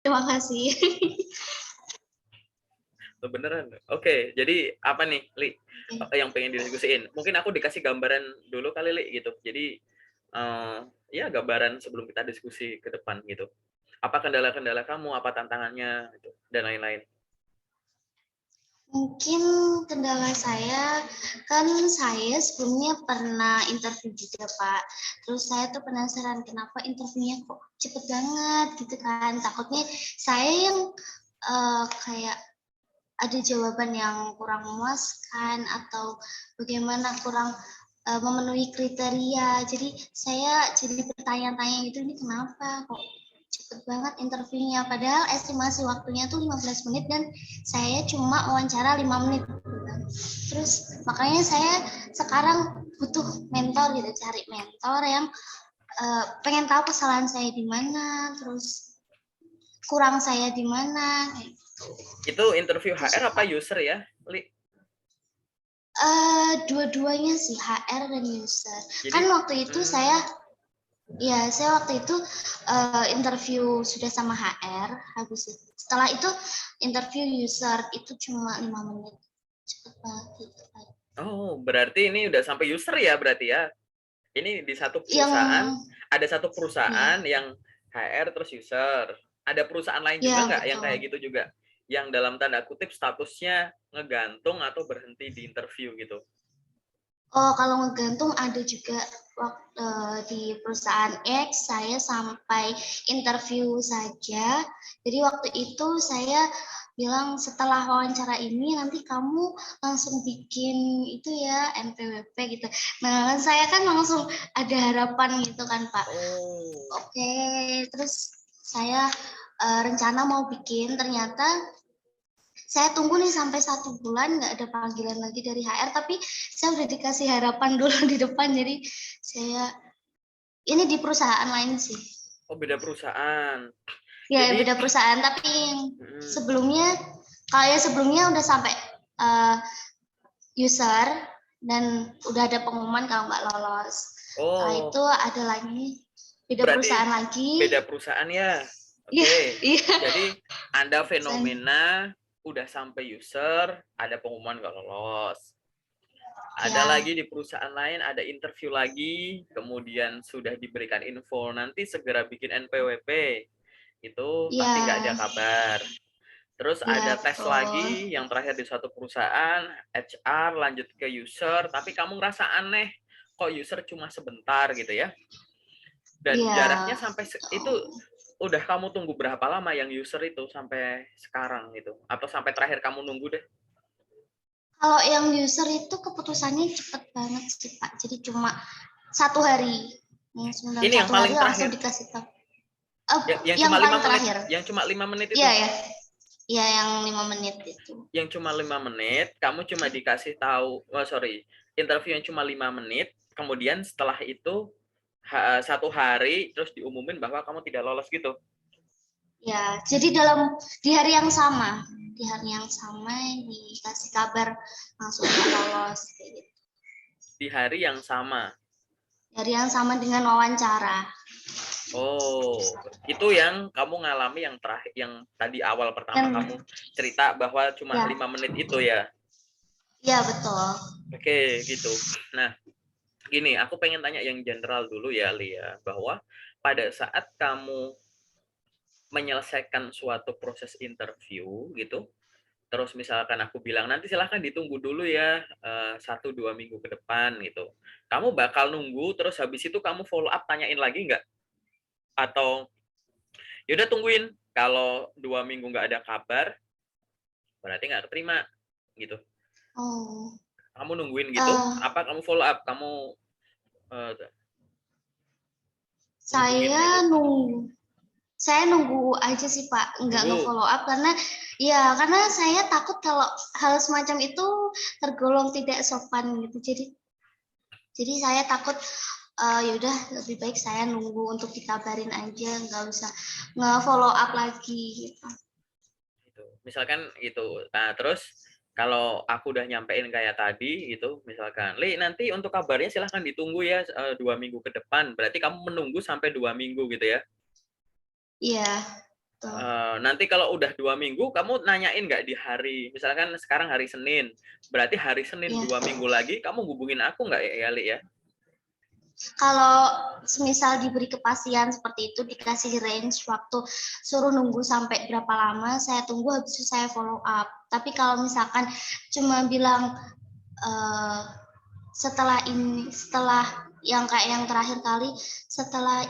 Terima kasih. Beneran. Oke, jadi apa nih, Li, yang pengen didiskusiin? Mungkin aku dikasih gambaran dulu kali, Li, gitu. Jadi, ya gambaran sebelum kita diskusi ke depan gitu. Apa kendala-kendala kamu, apa tantangannya, gitu, dan lain-lain. Mungkin kendala saya, kan saya sebelumnya pernah interview juga, Pak. Terus saya tuh penasaran kenapa interviewnya kok cepet banget gitu kan. Takutnya saya yang kayak ada jawaban yang kurang memuaskan atau bagaimana kurang memenuhi kriteria. Jadi saya jadi bertanya-tanya gitu, ini kenapa kok cepet banget interviewnya, padahal estimasi waktunya tuh 15 menit dan saya cuma wawancara 5 menit. Terus makanya saya sekarang butuh mentor gitu, cari mentor yang pengen tahu kesalahan saya di mana, terus kurang saya di mana. Itu interview Itu sih, HR apa Pak. user ya, Li? Dua-duanya sih, HR dan user. Kan Jadi, waktu itu saya waktu itu interview sudah sama HR, habis itu. Setelah itu interview user itu cuma 5 menit. Cepet banget gitu. oh, berarti ini udah sampai user ya berarti ya? Ini di satu Yang perusahaan, ada satu ya, perusahaan yang HR terus user. Ada perusahaan lain juga ya nggak yang kayak betul. gitu juga? Yang dalam tanda kutip statusnya ngegantung atau berhenti di interview gitu. Oh, kalau ngegantung ada juga waktu di perusahaan X saya sampai interview saja. Jadi waktu itu saya bilang setelah wawancara ini nanti kamu langsung bikin itu ya NPWP gitu. Nah, saya kan langsung ada harapan gitu kan, Pak. Oh, Oke, terus saya rencana mau bikin, ternyata saya tunggu nih sampai 1 bulan nggak ada panggilan lagi dari HR, tapi saya udah dikasih harapan dulu di depan, jadi saya ini di perusahaan lain sih. oh beda perusahaan. Ya Jadi, beda perusahaan, tapi hmm, sebelumnya kayak sebelumnya udah sampai uh, user dan udah ada pengumuman kalau nggak lolos. Setelah oh itu ada lagi beda berarti perusahaan lagi. beda perusahaan ya. Iya, Oke. iya. Jadi Anda Perusahaan. fenomena udah sampai user, ada pengumuman nggak lolos. Ada Ya, lagi di perusahaan lain, ada interview lagi, kemudian sudah diberikan info nanti segera bikin NPWP. Itu iya, tapi nggak ada kabar. Terus iya ada tes betul. lagi yang terakhir di suatu perusahaan, HR lanjut ke user, tapi kamu ngerasa aneh, kok user cuma sebentar gitu ya. Dan Iya. jaraknya sampai itu udah kamu tunggu berapa lama yang user itu sampai sekarang gitu? Atau sampai terakhir kamu nunggu deh? Kalau yang user itu keputusannya cepet banget sih, Pak. Jadi cuma 1 hari. Yang sebentar Ini yang 1 hari paling langsung terakhir, dikasih tahu. yang Yang cuma lima paling menit, terakhir. yang cuma 5 menit itu. Iya ya. Iya yang 5 menit itu. Yang cuma 5 menit, kamu cuma dikasih tahu, oh sorry, interview yang cuma 5 menit, kemudian setelah itu 1 hari terus diumumin bahwa kamu tidak lolos gitu. Ya, jadi di hari yang sama, di hari yang sama dikasih kabar langsung lolos kayak gitu. Di hari yang sama. Hari yang sama dengan wawancara. Oh, itu yang kamu ngalami yang terakhir, yang tadi awal pertama Dan kamu cerita bahwa cuma ya, 5 menit itu ya. ya betul. Oke, gitu. Nah, gini, aku pengen tanya yang general dulu ya, Lia, bahwa pada saat kamu menyelesaikan suatu proses interview gitu, terus misalkan aku bilang nanti silahkan ditunggu dulu ya 1-2 minggu ke depan gitu. Kamu bakal nunggu terus habis itu kamu follow up tanyain lagi nggak? Atau yaudah tungguin kalau 2 minggu nggak ada kabar berarti nggak terima gitu. Oh, Kamu nungguin gitu? uh, Apa kamu follow up? Kamu uh, hubungin saya gitu? nunggu aja sih Pak, nggak Nunggu. nge-follow up karena saya takut kalau hal semacam itu tergolong tidak sopan gitu. Jadi saya takut ya udah lebih baik saya nunggu untuk dikabarin aja, nggak usah nge-follow up lagi gitu. Gitu. Misalkan gitu. Nah, terus kalau aku udah nyampein kayak tadi gitu, misalkan, Li, nanti untuk kabarnya silahkan ditunggu ya 2 minggu ke depan. Berarti kamu menunggu sampai 2 minggu gitu ya? Iya, Tuh. Nanti kalau udah 2 minggu, kamu nanyain nggak di hari, misalkan sekarang hari Senin, berarti hari Senin Ya. 2 minggu lagi, kamu hubungin aku nggak ya, Li ya? Kalau semisal diberi kepastian seperti itu, dikasih range waktu, suruh nunggu sampai berapa lama, saya tunggu, habis itu saya follow up. Tapi kalau misalkan cuma bilang setelah ini, setelah yang kayak yang terakhir kali, setelah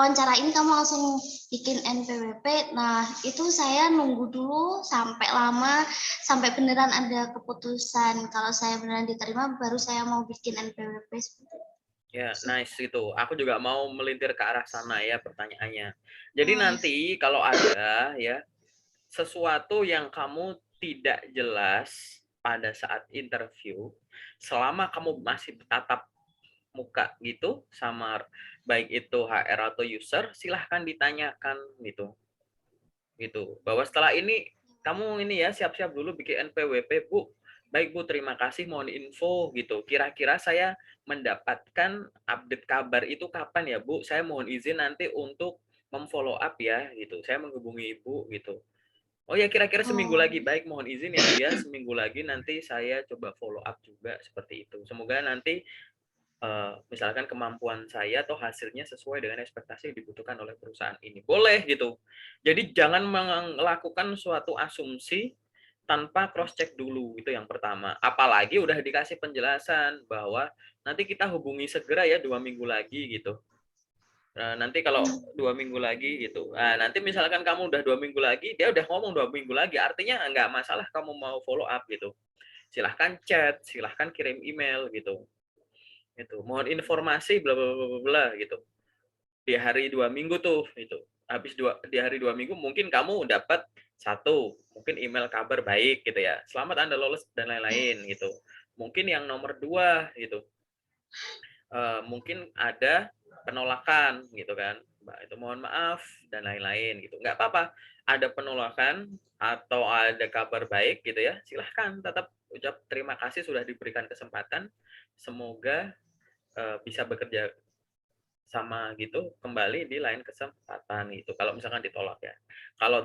wawancara ini kamu langsung bikin NPWP. Nah, itu saya nunggu dulu sampai lama, sampai beneran ada keputusan. Kalau saya beneran diterima, baru saya mau bikin NPWP. Ya, nice itu. Aku juga mau melintir ke arah sana ya pertanyaannya. Jadi nanti kalau ada ya sesuatu yang kamu tidak jelas pada saat interview, selama kamu masih tatap muka gitu sama baik itu HR atau user, silahkan ditanyakan gitu. Gitu. Bahwa setelah ini kamu ini ya siap-siap dulu bikin NPWP, Bu. Baik Bu, terima kasih, mohon info gitu. Kira-kira saya mendapatkan update kabar itu kapan ya Bu? Saya mohon izin nanti untuk memfollow up ya gitu. Saya menghubungi Ibu gitu. Oh ya, kira-kira seminggu lagi. Baik, mohon izin ya Lia, seminggu lagi nanti saya coba follow up juga seperti itu. Semoga nanti misalkan kemampuan saya atau hasilnya sesuai dengan ekspektasi yang dibutuhkan oleh perusahaan ini. Boleh gitu. Jadi jangan melakukan suatu asumsi tanpa cross check dulu, itu yang pertama. Apalagi udah dikasih penjelasan bahwa nanti kita hubungi segera ya 2 minggu lagi gitu. Nah, nanti kalau 2 minggu lagi gitu, nah, nanti misalkan kamu udah 2 minggu lagi, dia udah ngomong 2 minggu lagi, artinya nggak masalah kamu mau follow up gitu. Silahkan chat, silahkan kirim email gitu. Itu mohon informasi bla bla bla bla gitu di hari 2 minggu tuh itu habis di hari 2 minggu mungkin kamu dapat satu mungkin email kabar baik gitu ya, selamat Anda lolos dan lain-lain gitu. Mungkin yang nomor dua gitu mungkin ada penolakan gitu kan, Mbak, itu mohon maaf dan lain-lain gitu, nggak apa-apa ada penolakan atau ada kabar baik gitu ya, silahkan tetap ucap terima kasih sudah diberikan kesempatan, semoga bisa bekerja sama gitu kembali di lain kesempatan gitu. Kalau misalkan ditolak ya. Kalau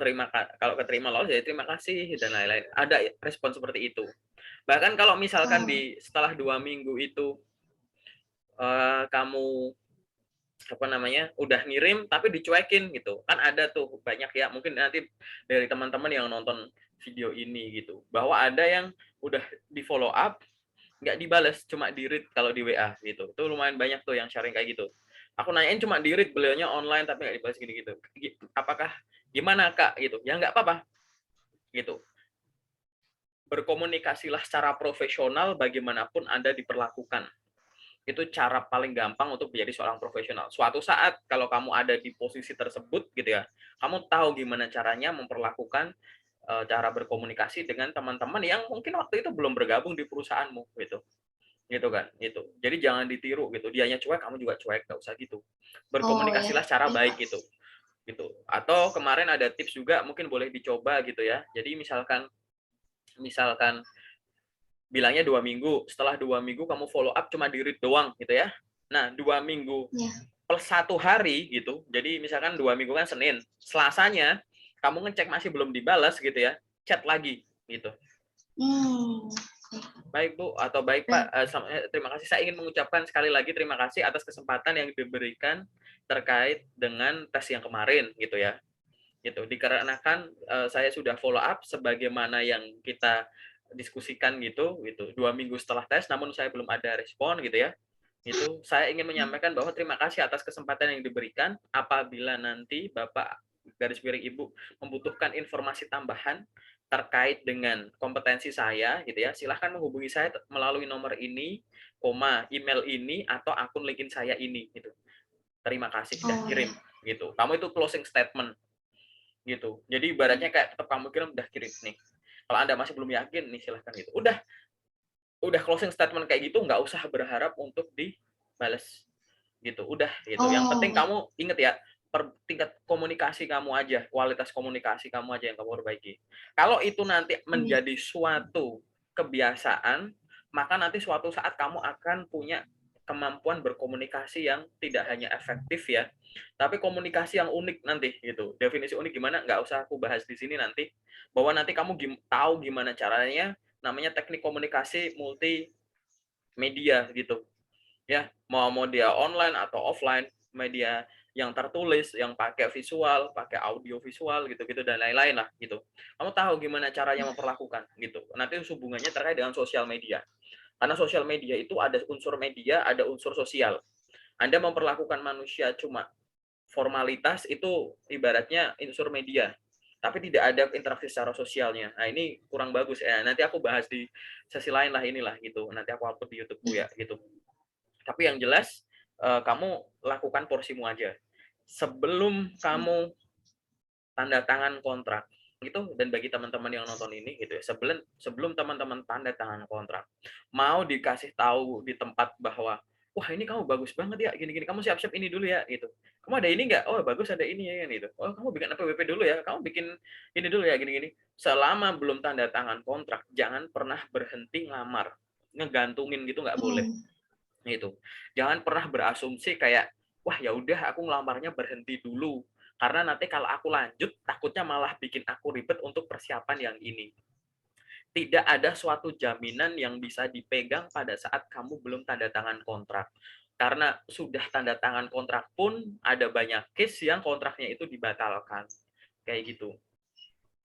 keterima lolos ya terima kasih dan lain-lain. Ada respon seperti itu. Bahkan kalau misalkan di setelah 2 minggu itu kamu apa namanya udah ngirim tapi dicuekin gitu kan, ada tuh banyak ya, mungkin nanti dari teman-teman yang nonton video ini gitu, bahwa ada yang udah di follow up nggak dibales, cuma di read kalau di WA gitu. Itu lumayan banyak tuh yang sharing kayak gitu. Aku nanyain cuma di read, beliaunya online tapi nggak dibales gini-gitu. Apakah gimana Kak gitu? Ya nggak apa-apa gitu. Berkomunikasilah secara profesional bagaimanapun Anda diperlakukan. Itu cara paling gampang untuk menjadi seorang profesional. Suatu saat kalau kamu ada di posisi tersebut gitu ya, kamu tahu gimana caranya memperlakukan cara berkomunikasi dengan teman-teman yang mungkin waktu itu belum bergabung di perusahaanmu gitu. Gitu kan, gitu. Jadi jangan ditiru gitu, dianya cuek, kamu juga cuek, nggak usah gitu. Oh ya, Berkomunikasilah secara iya baik Pak. gitu, gitu. Atau kemarin ada tips juga mungkin boleh dicoba gitu ya. Jadi misalkan misalkan bilangnya 2 minggu, setelah 2 minggu kamu follow up cuma di read doang gitu ya. Nah 2 minggu Ya. plus 1 hari gitu. Jadi misalkan 2 minggu kan Senin, Selasanya kamu ngecek masih belum dibalas gitu ya, chat lagi gitu. Hmm. Baik Bu atau baik Pak, terima kasih. Saya ingin mengucapkan sekali lagi terima kasih atas kesempatan yang diberikan terkait dengan tes yang kemarin gitu ya. Gitu. Dikarenakan saya sudah follow up sebagaimana yang kita diskusikan gitu, 2 minggu setelah tes, namun saya belum ada respon gitu ya. Itu saya ingin menyampaikan bahwa terima kasih atas kesempatan yang diberikan. Apabila nanti Bapak garis miring Ibu membutuhkan informasi tambahan terkait dengan kompetensi saya gitu ya, silahkan menghubungi saya melalui nomor ini, email ini atau akun LinkedIn saya ini gitu. Terima kasih dah Oh ya. kirim gitu. Kamu itu closing statement gitu. Jadi ibaratnya kayak tetap kamu kirim udah kirim nih. Kalau Anda masih belum yakin nih silahkan gitu. Udah closing statement kayak gitu nggak usah berharap untuk dibales gitu. Udah gitu. Yang penting Oh ya. kamu inget ya, tingkat komunikasi kamu aja, kualitas komunikasi kamu aja yang kamu perbaiki. Kalau itu nanti Iya. menjadi suatu kebiasaan, maka nanti suatu saat kamu akan punya kemampuan berkomunikasi yang tidak hanya efektif ya, tapi komunikasi yang unik nanti gitu. Definisi unik gimana? Nggak usah aku bahas di sini nanti. Bahwa nanti kamu tahu gimana caranya, namanya teknik komunikasi multimedia gitu. Ya, mau dia online atau offline, media yang tertulis, yang pakai visual, pakai audio visual gitu-gitu dan lain-lain lah gitu. Kamu tahu gimana caranya memperlakukan gitu. Nanti hubungannya terkait dengan sosial media. Karena sosial media itu ada unsur media, ada unsur sosial. Anda memperlakukan manusia cuma formalitas itu ibaratnya unsur media, tapi tidak ada interaksi secara sosialnya. Nah, ini kurang bagus ya. Nanti aku bahas di sesi lain lah inilah gitu. Nanti aku upload di YouTube-ku ya gitu. Tapi yang jelas kamu lakukan porsimu aja. Sebelum kamu tanda tangan kontrak gitu, dan bagi teman-teman yang nonton ini gitu ya, sebelum teman-teman tanda tangan kontrak, mau dikasih tahu di tempat bahwa wah ini kamu bagus banget ya gini-gini, kamu siap-siap ini dulu ya gitu, kamu ada ini nggak, oh bagus ada ini ya gitu, oh kamu bikin APWP dulu ya, kamu bikin ini dulu ya gini-gini, selama belum tanda tangan kontrak jangan pernah berhenti ngelamar, ngegantungin gitu nggak boleh gitu. Jangan pernah berasumsi kayak wah ya udah aku ngelamarnya berhenti dulu karena nanti kalau aku lanjut takutnya malah bikin aku ribet untuk persiapan yang ini. Tidak ada suatu jaminan yang bisa dipegang pada saat kamu belum tanda tangan kontrak. Karena sudah tanda tangan kontrak pun ada banyak case yang kontraknya itu dibatalkan. Kayak gitu.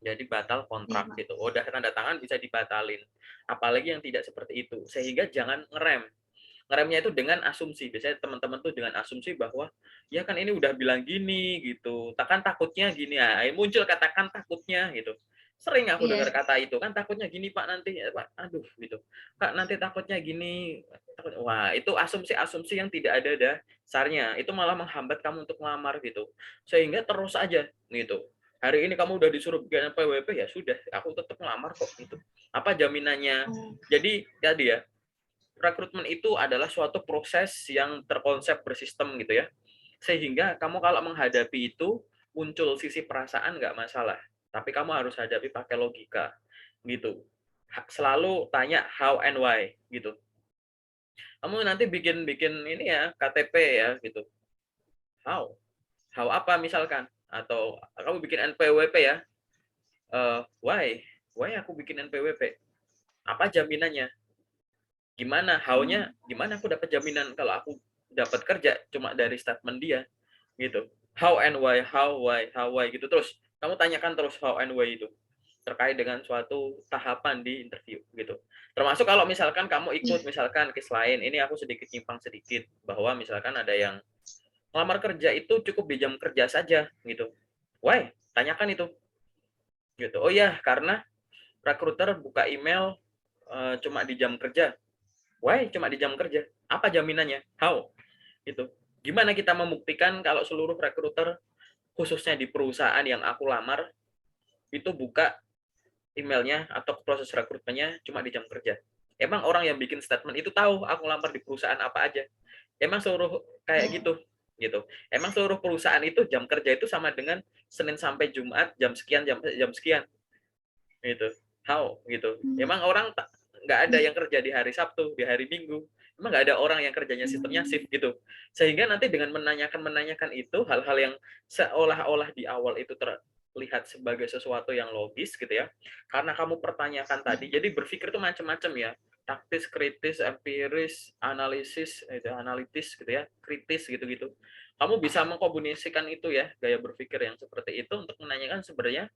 Jadi batal Iya, kontrak Pak. gitu. Udah tanda tangan bisa dibatalin. Apalagi yang tidak seperti itu. Sehingga jangan ngerem. Ngeremnya itu dengan asumsi. Biasanya teman-teman tuh dengan asumsi bahwa ya kan ini udah bilang gini gitu. Takutnya gini ya. Muncul katakan takutnya gitu. Sering aku dengar Iya. kata itu kan takutnya gini Pak nanti ya, Pak. Aduh gitu. Kak nanti takutnya gini. Wah, itu asumsi-asumsi yang tidak ada dasarnya. Itu malah menghambat kamu untuk melamar gitu. Sehingga terus aja gitu. Hari ini kamu udah disuruh bikin PWP ya sudah, aku tetap melamar kok gitu. Apa jaminannya? Oh, Jadi tadi ya, rekrutmen itu adalah suatu proses yang terkonsep bersistem gitu ya. Sehingga kamu kalau menghadapi itu muncul sisi perasaan nggak masalah, tapi kamu harus hadapi pakai logika gitu. Selalu tanya how and why gitu. Kamu nanti bikin ini ya KTP ya gitu. How? How apa misalkan? Atau kamu bikin NPWP ya. Why? Why aku bikin NPWP? Apa jaminannya? Gimana how-nya, gimana aku dapat jaminan kalau aku dapat kerja cuma dari statement dia gitu. How and why, how why gitu terus. Kamu tanyakan terus how and why itu terkait dengan suatu tahapan di interview gitu. Termasuk kalau misalkan kamu ikut iya. misalkan case lain, ini aku sedikit nyimpang sedikit bahwa misalkan ada yang melamar kerja itu cukup di jam kerja saja gitu. Why? Tanyakan itu gitu. Oh ya, karena recruiter buka email cuma di jam kerja. Why cuma di jam kerja? Apa jaminannya? How? Gitu. Gimana kita membuktikan kalau seluruh recruiter khususnya di perusahaan yang aku lamar itu buka emailnya atau proses rekrutmennya cuma di jam kerja? Emang orang yang bikin statement itu tahu aku lamar di perusahaan apa aja? Emang seluruh kayak Oh, gitu? Gitu. Emang seluruh perusahaan itu jam kerja itu sama dengan Senin sampai Jumat jam sekian jam sekian gitu. How gitu. Emang orang nggak ada iya. yang kerja di hari Sabtu, di hari Minggu. Emang nggak ada orang yang kerjanya sistemnya shift gitu. Sehingga nanti dengan menanyakan itu hal-hal yang seolah-olah di awal itu terlihat sebagai sesuatu yang logis gitu ya. Karena kamu pertanyakan tadi, jadi berpikir itu macam-macam ya. Taktis, kritis, empiris, analitis gitu ya, kritis gitu-gitu. Kamu bisa mengkombinasikan itu ya, gaya berpikir yang seperti itu untuk menanyakan sebenarnya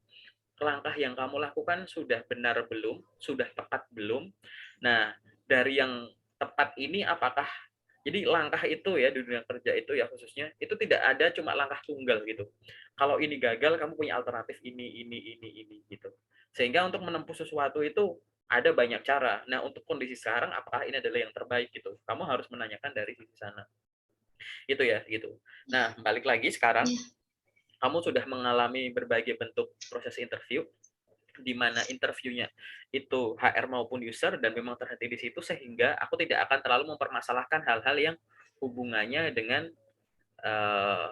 langkah yang kamu lakukan sudah benar belum, sudah tepat belum. Nah, dari yang tepat ini apakah jadi langkah itu ya di dunia kerja itu ya khususnya itu tidak ada cuma langkah tunggal gitu. Kalau ini gagal kamu punya alternatif ini gitu. Sehingga untuk menempuh sesuatu itu ada banyak cara. Nah, untuk kondisi sekarang apakah ini adalah yang terbaik gitu. Kamu harus menanyakan dari sisi sana. Itu ya gitu. Nah, balik lagi sekarang Iya. kamu sudah mengalami berbagai bentuk proses interview di mana interviewnya itu HR maupun user dan memang terhenti di situ sehingga aku tidak akan terlalu mempermasalahkan hal-hal yang hubungannya dengan uh,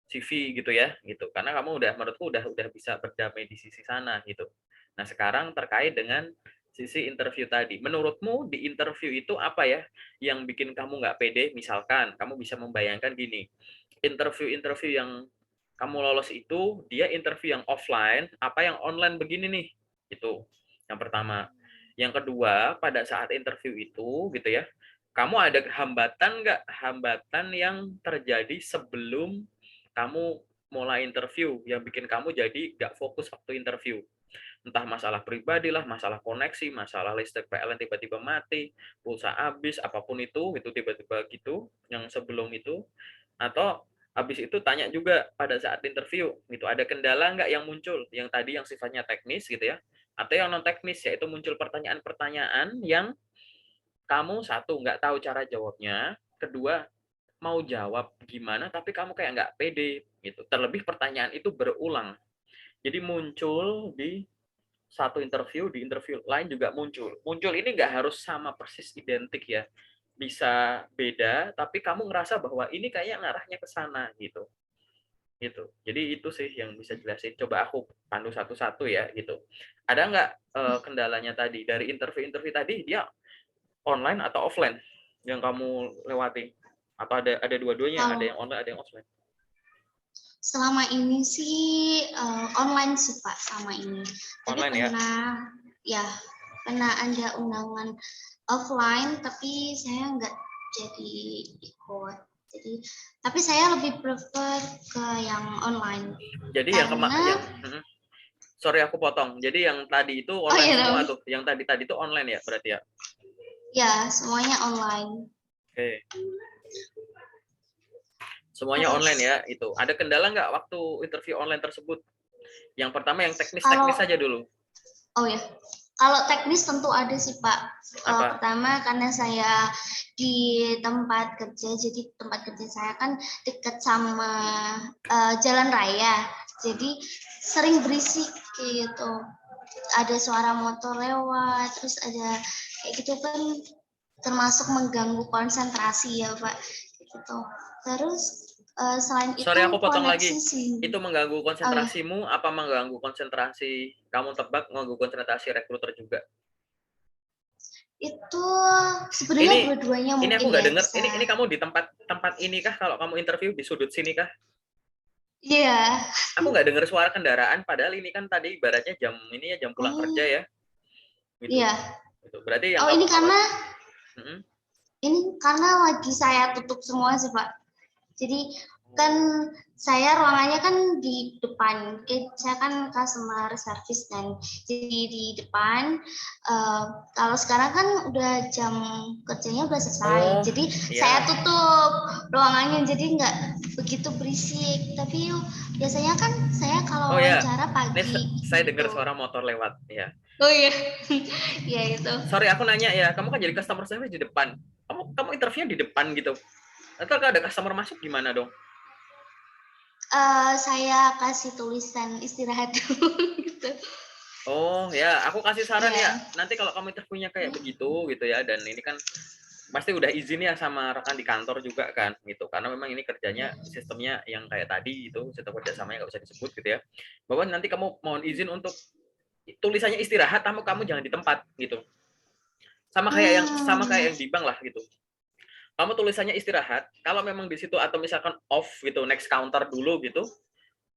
CV gitu ya gitu karena kamu udah menurutku udah bisa berdamai di sisi sana gitu. Nah sekarang terkait dengan Sisi interview tadi. Menurutmu di interview itu apa ya yang bikin kamu nggak pede? Misalkan kamu bisa membayangkan gini, interview-interview yang kamu lolos itu dia interview yang offline, apa yang online begini nih? Itu yang pertama. Yang kedua, pada saat interview itu gitu ya, kamu ada hambatan nggak? Hambatan yang terjadi sebelum kamu mulai interview yang bikin kamu jadi nggak fokus waktu interview. Entah masalah pribadi lah, masalah koneksi, masalah listrik PLN tiba-tiba mati, pulsa habis, apapun itu tiba-tiba gitu, yang sebelum itu, atau habis itu tanya juga pada saat interview, gitu, ada kendala nggak yang muncul, yang tadi yang sifatnya teknis gitu ya, atau yang non teknis, yaitu muncul pertanyaan-pertanyaan yang kamu satu nggak tahu cara jawabnya, kedua mau jawab gimana tapi kamu kayak nggak pede gitu. Terlebih pertanyaan itu berulang. Jadi muncul di satu interview, di interview lain juga muncul. Muncul ini nggak harus sama persis identik ya. Bisa beda, tapi kamu ngerasa bahwa ini kayaknya ngarahnya ke sana gitu. Gitu. Jadi itu sih yang bisa jelasin. Coba aku pandu satu-satu ya gitu. Ada nggak kendalanya tadi dari interview-interview tadi dia online atau offline yang kamu lewati? Atau ada dua-duanya, ada Kalau yang online, ada yang offline? selama ini sih online sih Pak selama ini. Tapi Online ya. pernah ada undangan offline tapi saya nggak jadi ikut. Tapi saya lebih prefer ke yang online Jadi karena sorry aku potong. Jadi yang tadi itu oh online ya semua dong, tuh. Yang tadi itu online ya berarti ya. ya semuanya online. Oke. Semuanya online Terus ya itu. Ada kendala nggak waktu interview online tersebut? Yang pertama yang teknis-teknis kalau saja dulu. oh ya, kalau teknis tentu ada sih Pak. Apa? Pertama karena saya di tempat kerja, jadi tempat kerja saya kan dekat sama jalan raya, jadi sering berisik kayak gitu. Ada suara motor lewat, terus ada kayak gitu kan termasuk mengganggu konsentrasi ya Pak. Gitu. Terus selain itu Sorry aku potong koneksi lagi. sih. Itu mengganggu Oh ya, konsentrasimu apa mengganggu konsentrasi kamu tebak mengganggu konsentrasi rekruter juga? itu sebenarnya Ini dua-duanya ini aku mungkin nggak ya dengar. bisa. Ini kamu di tempat ini kah kalau kamu interview di sudut sini kah? Iya. Aku nggak dengar suara kendaraan padahal ini kan tadi ibaratnya jam ini ya jam pulang kerja Oh, ya gitu. iya. Gitu. Berarti yang Oh, kamu ini karena khawatir. Mm-mm. lagi saya tutup semua sih, Pak. Jadi kan saya ruangannya kan di depan. Saya kan customer service dan jadi di depan. Kalau sekarang kan udah jam kerjanya udah selesai. Oh, Jadi saya ya. tutup ruangannya jadi nggak begitu berisik. Tapi biasanya kan saya Oh kalau ya. wawancara Ini pagi saya dengar gitu. suara motor lewat ya. Oh iya, ya itu. Sorry aku nanya ya, kamu kan jadi customer service di depan. Kamu interviewnya di depan gitu. Atau kalau ada customer masuk gimana dong? Saya kasih tulisan istirahat dulu gitu. Oh ya, aku kasih saran ya. Ya. Nanti kalau kamu interviewnya kayak begitu gitu ya, dan ini kan pasti udah izin ya sama rekan di kantor juga kan gitu. Karena memang ini kerjanya sistemnya yang kayak tadi itu sistem kerjasamanya nggak bisa disebut gitu ya. Bahwa nanti kamu mohon izin untuk tulisannya istirahat, kamu jangan di tempat gitu. Sama kayak yang di bank lah gitu. Kamu tulisannya istirahat. Kalau memang di situ atau misalkan off gitu, next counter dulu gitu,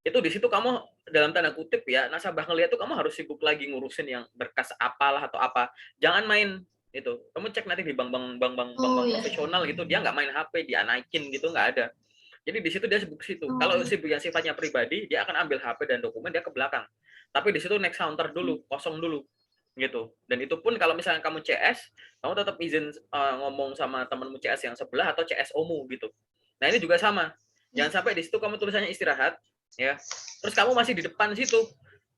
itu di situ kamu dalam tanda kutip ya nasabah ngeliat tuh kamu harus sibuk lagi ngurusin yang berkas apalah atau apa, jangan main itu. Kamu cek nanti di Oh bank ya. profesional gitu dia nggak main HP, dia naikin gitu nggak ada. Jadi di situ dia sibuk situ. Kalau Oh. sibuk yang sifatnya pribadi dia akan ambil HP dan dokumen dia ke belakang, tapi di situ next counter dulu kosong dulu gitu. Dan itu pun kalau misalnya kamu CS kamu tetap izin ngomong sama temanmu CS yang sebelah atau CSO-mu gitu. Nah ini juga sama, jangan sampai di situ kamu tulisannya istirahat ya terus kamu masih di depan situ,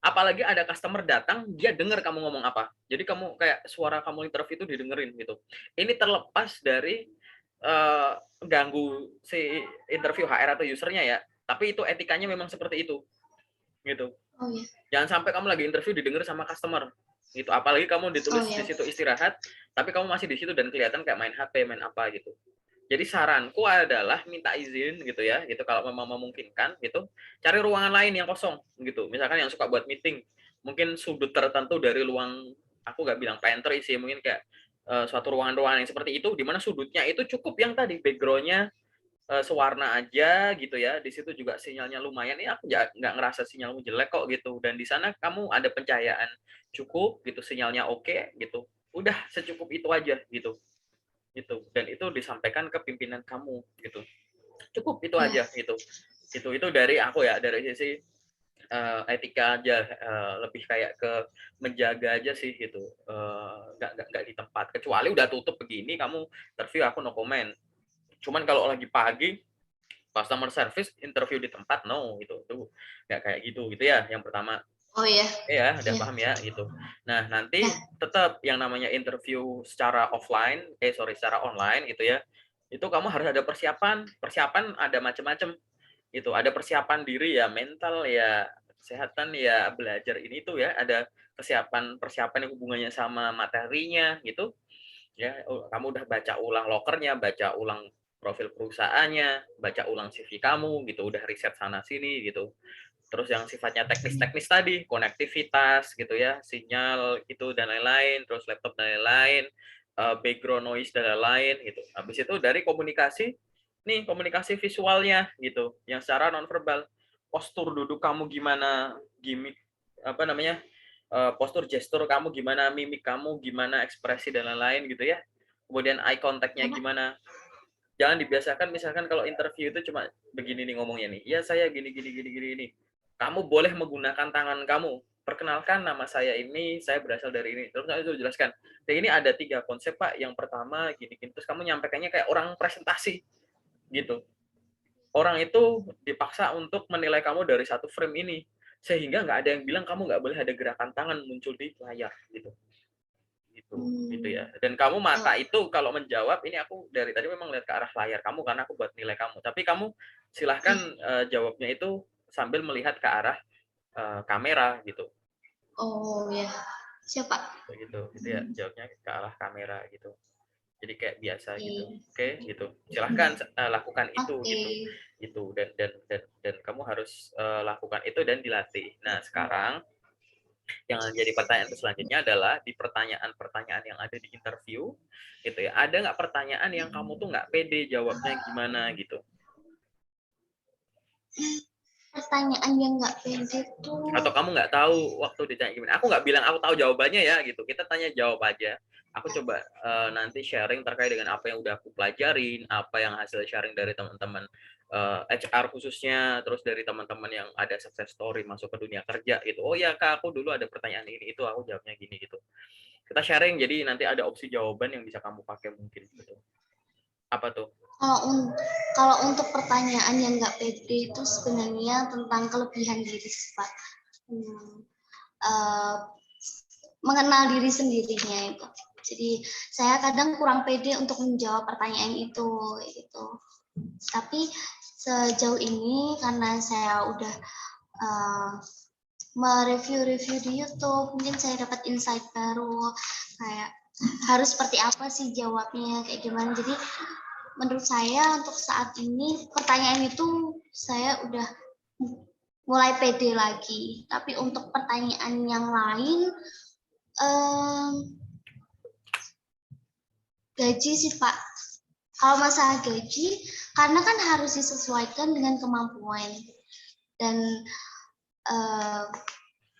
apalagi ada customer datang dia dengar kamu ngomong apa, jadi kamu kayak suara kamu interview itu didengerin gitu. Ini terlepas dari ganggu si interview HR atau usernya ya, tapi itu etikanya memang seperti itu gitu. Oh ya. Jangan sampai kamu lagi interview didengar sama customer gitu, apalagi kamu Oh ditulis di ya. situ istirahat tapi kamu masih di situ dan kelihatan kayak main HP main apa gitu. Jadi saranku adalah minta izin gitu ya, gitu kalau memang memungkinkan gitu, cari ruangan lain yang kosong gitu. Misalkan yang suka buat meeting, mungkin sudut tertentu dari ruang aku nggak bilang pantry sih, mungkin kayak suatu ruangan-ruangan yang seperti itu, di mana sudutnya itu cukup yang tadi background-nya sewarna aja gitu ya. Di situ juga sinyalnya lumayan. Ini aku nggak ngerasa sinyalmu jelek kok gitu. Dan di sana kamu ada pencahayaan cukup gitu, sinyalnya oke gitu. Udah secukup itu aja gitu. Gitu. Dan itu disampaikan ke pimpinan kamu gitu. Cukup itu Ya. aja gitu. Itu dari aku ya, dari sisi etika aja, lebih kayak ke menjaga aja sih gitu. Nggak di tempat. Kecuali udah tutup begini, kamu interview, aku no comment. Cuman kalau lagi pagi, customer service interview di tempat, no, itu nggak kayak gitu ya, yang pertama. Oh ya. Ya, udah Ya. paham ya gitu. Nah, Ya. nanti tetap yang namanya interview secara offline, secara online gitu ya. Itu kamu harus ada persiapan. Persiapan ada macam-macam. Itu ada persiapan diri ya, mental ya, kesehatan ya, belajar ini tuh ya, ada persiapan yang hubungannya sama materinya gitu. Ya, kamu udah baca ulang lokernya, baca ulang profil perusahaannya, baca ulang CV kamu gitu, udah riset sana sini gitu. Terus yang sifatnya teknis-teknis tadi, konektivitas gitu ya, sinyal itu dan lain-lain, terus laptop dan lain-lain, background noise dan lain-lain gitu. Habis itu dari komunikasi, nih komunikasi visualnya gitu, yang secara nonverbal. Postur duduk kamu gimana, gimmick apa namanya, postur gestur kamu gimana, mimik kamu gimana, ekspresi dan lain-lain gitu ya. Kemudian eye contact-nya gimana. Jangan dibiasakan misalkan kalau interview itu cuma begini nih ngomongnya nih. Ya saya gini gini gini gini ini. Kamu boleh menggunakan tangan kamu. Perkenalkan nama saya ini, saya berasal dari ini. Terus itu jelaskan. Dan ini ada 3 konsep Pak. Yang pertama gini gini. Terus kamu nyampaikannya kayak orang presentasi gitu. Orang itu dipaksa untuk menilai kamu dari satu frame ini. Sehingga nggak ada yang bilang kamu nggak boleh ada gerakan tangan muncul di layar gitu. Gitu ya. Dan kamu mata itu kalau menjawab, ini aku dari tadi memang lihat ke arah layar kamu karena aku buat nilai kamu. Tapi kamu silahkan jawabnya itu sambil melihat ke arah kamera gitu. Oh ya. Siapa? Gitu ya, jawabnya ke arah kamera gitu. Jadi kayak biasa gitu. Oke, gitu. Silahkan lakukan itu gitu. Itu dan kamu harus lakukan itu dan dilatih. Nah, sekarang yang jadi pertanyaan selanjutnya adalah di pertanyaan-pertanyaan yang ada di interview gitu ya, ada nggak pertanyaan yang kamu tuh nggak pede jawabnya gimana gitu, Pertanyaan yang nggak pede tuh. atau kamu nggak tahu waktu ditanya gimana. Aku nggak bilang aku tahu jawabannya ya gitu, kita tanya jawab aja. Aku coba nanti sharing terkait dengan apa yang udah aku pelajarin, apa yang hasil sharing dari teman-teman HR khususnya, terus dari teman-teman yang ada success story masuk ke dunia kerja gitu. Oh ya Kak, aku dulu ada pertanyaan ini, itu aku jawabnya gini gitu. Kita sharing, jadi nanti ada opsi jawaban yang bisa kamu pakai mungkin gitu. Apa tuh? Kalau untuk pertanyaan yang nggak pede itu sebenarnya tentang kelebihan diri sih, Pak. Mengenal diri sendirinya itu. Jadi saya kadang kurang pede untuk menjawab pertanyaan itu gitu. Tapi sejauh ini karena saya udah mereview-review di YouTube, mungkin saya dapat insight baru kayak harus seperti apa sih jawabnya, kayak gimana. Jadi menurut saya untuk saat ini pertanyaan itu saya udah mulai pede lagi. Tapi untuk pertanyaan yang lain, gaji sih Pak. Kalau masalah gaji, karena kan harus disesuaikan dengan kemampuan. Dan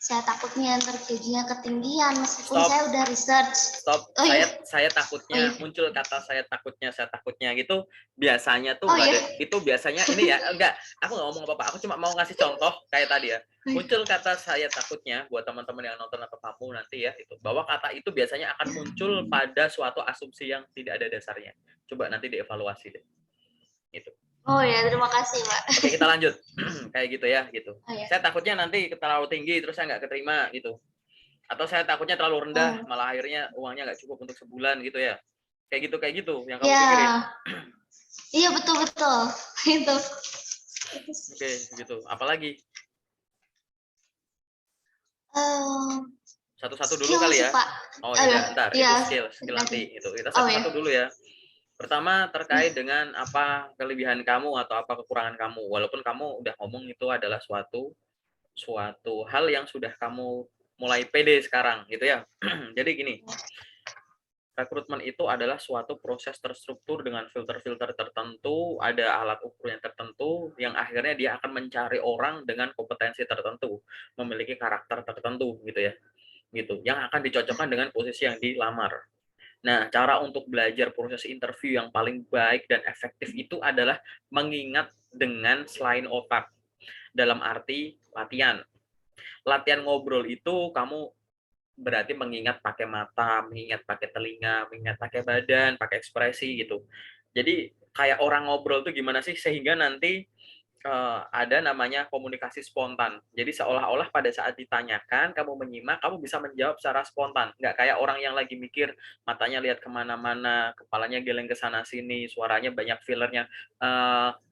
saya takutnya ntar gajinya ketinggian meskipun saya udah research. Saya takutnya muncul kata saya takutnya gitu, biasanya tuh itu biasanya ini ya, enggak, aku nggak ngomong apa-apa, aku cuma mau ngasih contoh kayak tadi ya. Muncul kata saya takutnya buat teman-teman yang nonton atau kamu nanti ya, itu bahwa kata itu biasanya akan muncul pada suatu asumsi yang tidak ada dasarnya. Coba nanti dievaluasi deh. Gitu. Oh ya, terima kasih Pak. Oke, kita lanjut. Kayak gitu ya, gitu. Saya takutnya nanti terlalu tinggi terus saya nggak keterima gitu. Atau saya takutnya terlalu rendah, malah akhirnya uangnya nggak cukup untuk sebulan gitu ya. Kayak gitu yang kamu pikirin. Iya, betul. Itu. Oke, gitu. Apalagi? Satu-satu dulu kali ya. Pak. Oh iya, ntar itu skill nanti itu. Kita satu-satu dulu ya. Pertama terkait dengan apa kelebihan kamu atau apa kekurangan kamu. Walaupun kamu udah ngomong itu adalah suatu hal yang sudah kamu mulai pede sekarang gitu ya. Jadi gini, rekrutmen itu adalah suatu proses terstruktur dengan filter-filter tertentu, ada alat ukur yang tertentu, yang akhirnya dia akan mencari orang dengan kompetensi tertentu, memiliki karakter tertentu gitu ya, gitu, yang akan dicocokkan dengan posisi yang dilamar. Nah, cara untuk belajar proses interview yang paling baik dan efektif itu adalah mengingat dengan selain otak, dalam arti latihan. Latihan ngobrol itu kamu berarti mengingat pakai mata, mengingat pakai telinga, mengingat pakai badan, pakai ekspresi gitu. Jadi kayak orang ngobrol tuh gimana sih sehingga nanti ada namanya komunikasi spontan. Jadi seolah-olah pada saat ditanyakan, kamu menyimak, kamu bisa menjawab secara spontan. Nggak kayak orang yang lagi mikir, matanya lihat kemana-mana, kepalanya geleng ke sana sini, suaranya banyak fillernya.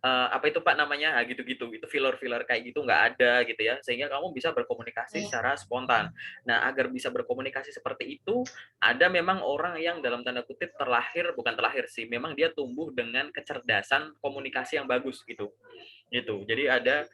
Apa itu Pak namanya? Nah, gitu-gitu. Itu filler-filler kayak gitu nggak ada gitu ya. Sehingga kamu bisa berkomunikasi Iya. secara spontan. Nah, agar bisa berkomunikasi seperti itu, ada memang orang yang dalam tanda kutip terlahir, bukan terlahir sih, memang dia tumbuh dengan kecerdasan komunikasi yang bagus gitu gitu. Jadi ada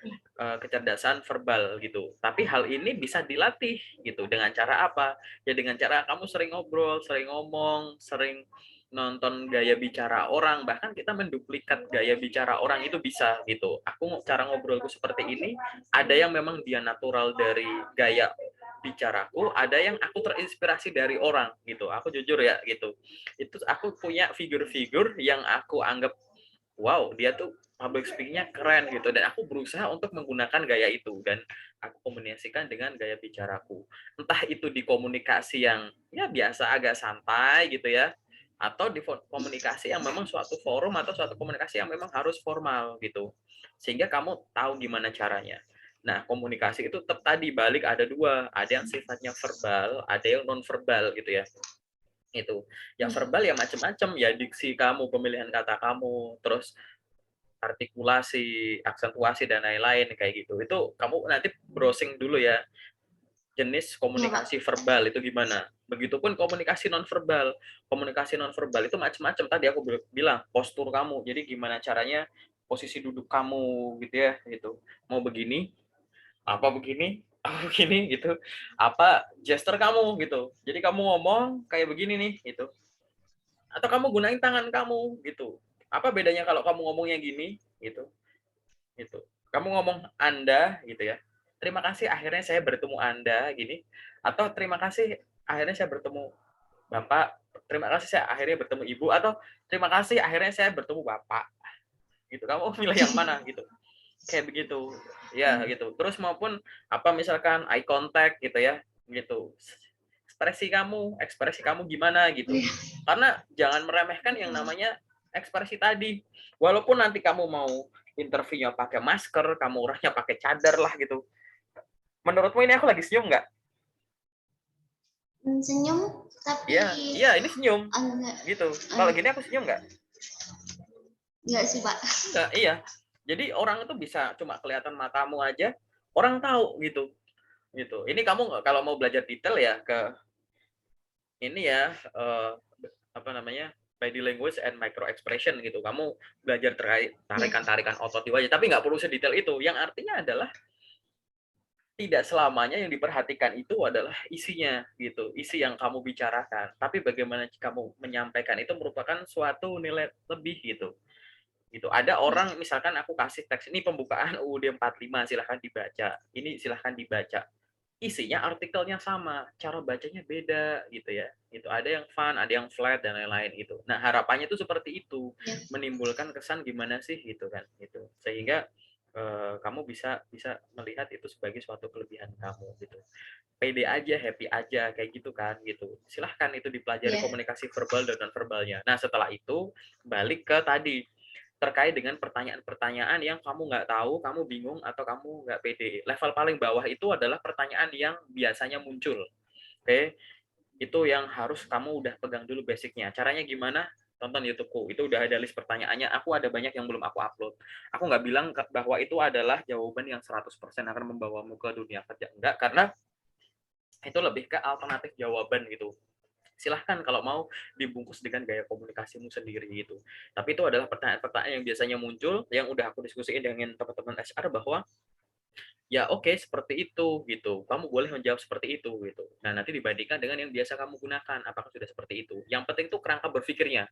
kecerdasan verbal gitu. Tapi hal ini bisa dilatih gitu. Dengan cara apa? Ya dengan cara kamu sering ngobrol, sering ngomong, sering nonton gaya bicara orang, bahkan kita menduplikat gaya bicara orang itu bisa gitu. Aku cara ngobrolku seperti ini, ada yang memang dia natural dari gaya bicaraku, ada yang aku terinspirasi dari orang gitu. Aku jujur ya gitu. Itu aku punya figur-figur yang aku anggap wow, dia tuh public speaking-nya keren gitu dan aku berusaha untuk menggunakan gaya itu dan aku komunikasikan dengan gaya bicaraku. Entah itu di komunikasi yang ya biasa agak santai gitu ya atau di komunikasi yang memang suatu forum atau suatu komunikasi yang memang harus formal gitu. Sehingga kamu tahu gimana caranya. Nah, komunikasi itu tetap tadi balik ada dua, ada yang sifatnya verbal, ada yang non verbal gitu ya itu yang verbal ya macam-macam ya diksi kamu pemilihan kata kamu terus artikulasi aksentuasi dan lain-lain kayak gitu itu kamu nanti browsing dulu ya jenis Iya, Pak. komunikasi verbal itu gimana begitupun komunikasi non verbal itu macam-macam tadi aku bilang postur kamu jadi gimana caranya posisi duduk kamu gitu ya gitu mau begini apa begini apa begini gitu apa gesture kamu gitu jadi kamu ngomong kayak begini nih gitu atau kamu gunain tangan kamu gitu. Apa bedanya kalau kamu ngomongnya gini gitu, gitu. Kamu ngomong Anda gitu ya. Terima kasih akhirnya saya bertemu Anda gini atau terima kasih akhirnya saya bertemu Bapak, terima kasih saya akhirnya bertemu Ibu atau terima kasih akhirnya saya bertemu Bapak gitu. Kamu milih yang mana gitu. Kayak begitu. Ya gitu. Terus maupun apa misalkan eye contact gitu ya, gitu. Ekspresi kamu gimana gitu. Iya. Karena jangan meremehkan yang namanya ekspresi tadi. Walaupun nanti kamu mau interviewnya pakai masker, kamu orangnya pakai cadar lah gitu. Menurutmu ini aku lagi senyum nggak? Senyum, tapi Iya, iya ini senyum enggak, gitu. Kalau gini aku senyum nggak? enggak sih, Pak. Enggak, iya. Jadi orang itu bisa cuma kelihatan matamu aja, orang tahu gitu. Gitu. Ini kamu kalau mau belajar detail ya ke ini ya apa namanya body language and micro expression gitu. Kamu belajar terkait Ya. tarikan-tarikan otot di wajah, tapi nggak perlu sedetail itu. Yang artinya adalah tidak selamanya yang diperhatikan itu adalah isinya gitu, isi yang kamu bicarakan. Tapi bagaimana kamu menyampaikan itu merupakan suatu nilai lebih gitu. Gitu. Ada orang misalkan aku kasih teks ini pembukaan UUD 45 silahkan dibaca. Ini silahkan dibaca isinya artikelnya sama, cara bacanya beda gitu ya. Itu ada yang fun, ada yang flat dan lain-lain gitu. Nah, harapannya itu seperti itu, Ya. menimbulkan kesan gimana sih gitu kan gitu. Sehingga kamu bisa bisa melihat itu sebagai suatu kelebihan kamu gitu. Pede aja, happy aja kayak gitu kan gitu. Silahkan itu dipelajari Ya. komunikasi verbal dan non verbalnya. Nah, setelah itu balik ke tadi terkait dengan pertanyaan-pertanyaan yang kamu nggak tahu, kamu bingung, atau kamu nggak pede. Level paling bawah itu adalah pertanyaan yang biasanya muncul. Oke, itu yang harus kamu udah pegang dulu basicnya. Caranya gimana? Tonton YouTube-ku. Itu udah ada list pertanyaannya. Aku ada banyak yang belum aku upload. Aku nggak bilang bahwa itu adalah jawaban yang 100% akan membawamu ke dunia kerja. Enggak, karena itu lebih ke alternatif jawaban gitu. Silahkan kalau mau dibungkus dengan gaya komunikasimu sendiri gitu. Tapi itu adalah pertanyaan-pertanyaan yang biasanya muncul, yang udah aku diskusiin dengan teman-teman HR bahwa ya oke seperti itu gitu. Kamu boleh menjawab seperti itu gitu. Nah, nanti dibandingkan dengan yang biasa kamu gunakan, apakah sudah seperti itu. Yang penting tuh kerangka berpikirnya.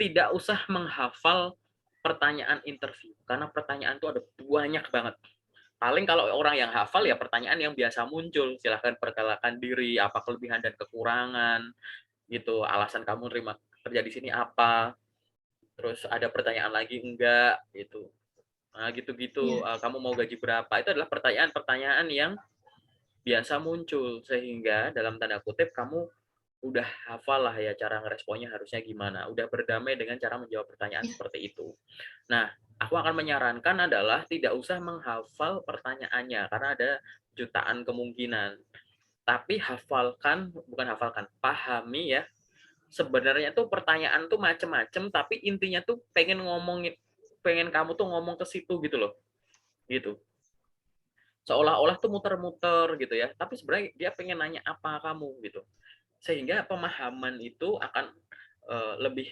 Tidak usah menghafal pertanyaan interview karena pertanyaan tuh ada banyak banget. Paling kalau orang yang hafal ya pertanyaan yang biasa muncul, silahkan perkenalkan diri, apa kelebihan dan kekurangan gitu, alasan kamu terima kerja di sini apa, terus ada pertanyaan lagi enggak gitu. Nah, gitu-gitu, Iya, kamu mau gaji berapa, itu adalah pertanyaan-pertanyaan yang biasa muncul, sehingga dalam tanda kutip kamu udah hafal lah ya cara ngeresponnya harusnya gimana, udah berdamai dengan cara menjawab pertanyaan iya, seperti itu. Nah, aku akan menyarankan adalah tidak usah menghafal pertanyaannya, karena ada jutaan kemungkinan. Tapi bukan hafalkan, pahami ya, sebenarnya tuh pertanyaan tuh macem-macem, tapi intinya tuh pengen kamu tuh ngomong ke situ gitu loh, gitu. Seolah-olah tuh muter-muter gitu ya, tapi sebenarnya dia pengen nanya apa kamu gitu. Sehingga pemahaman itu akan lebih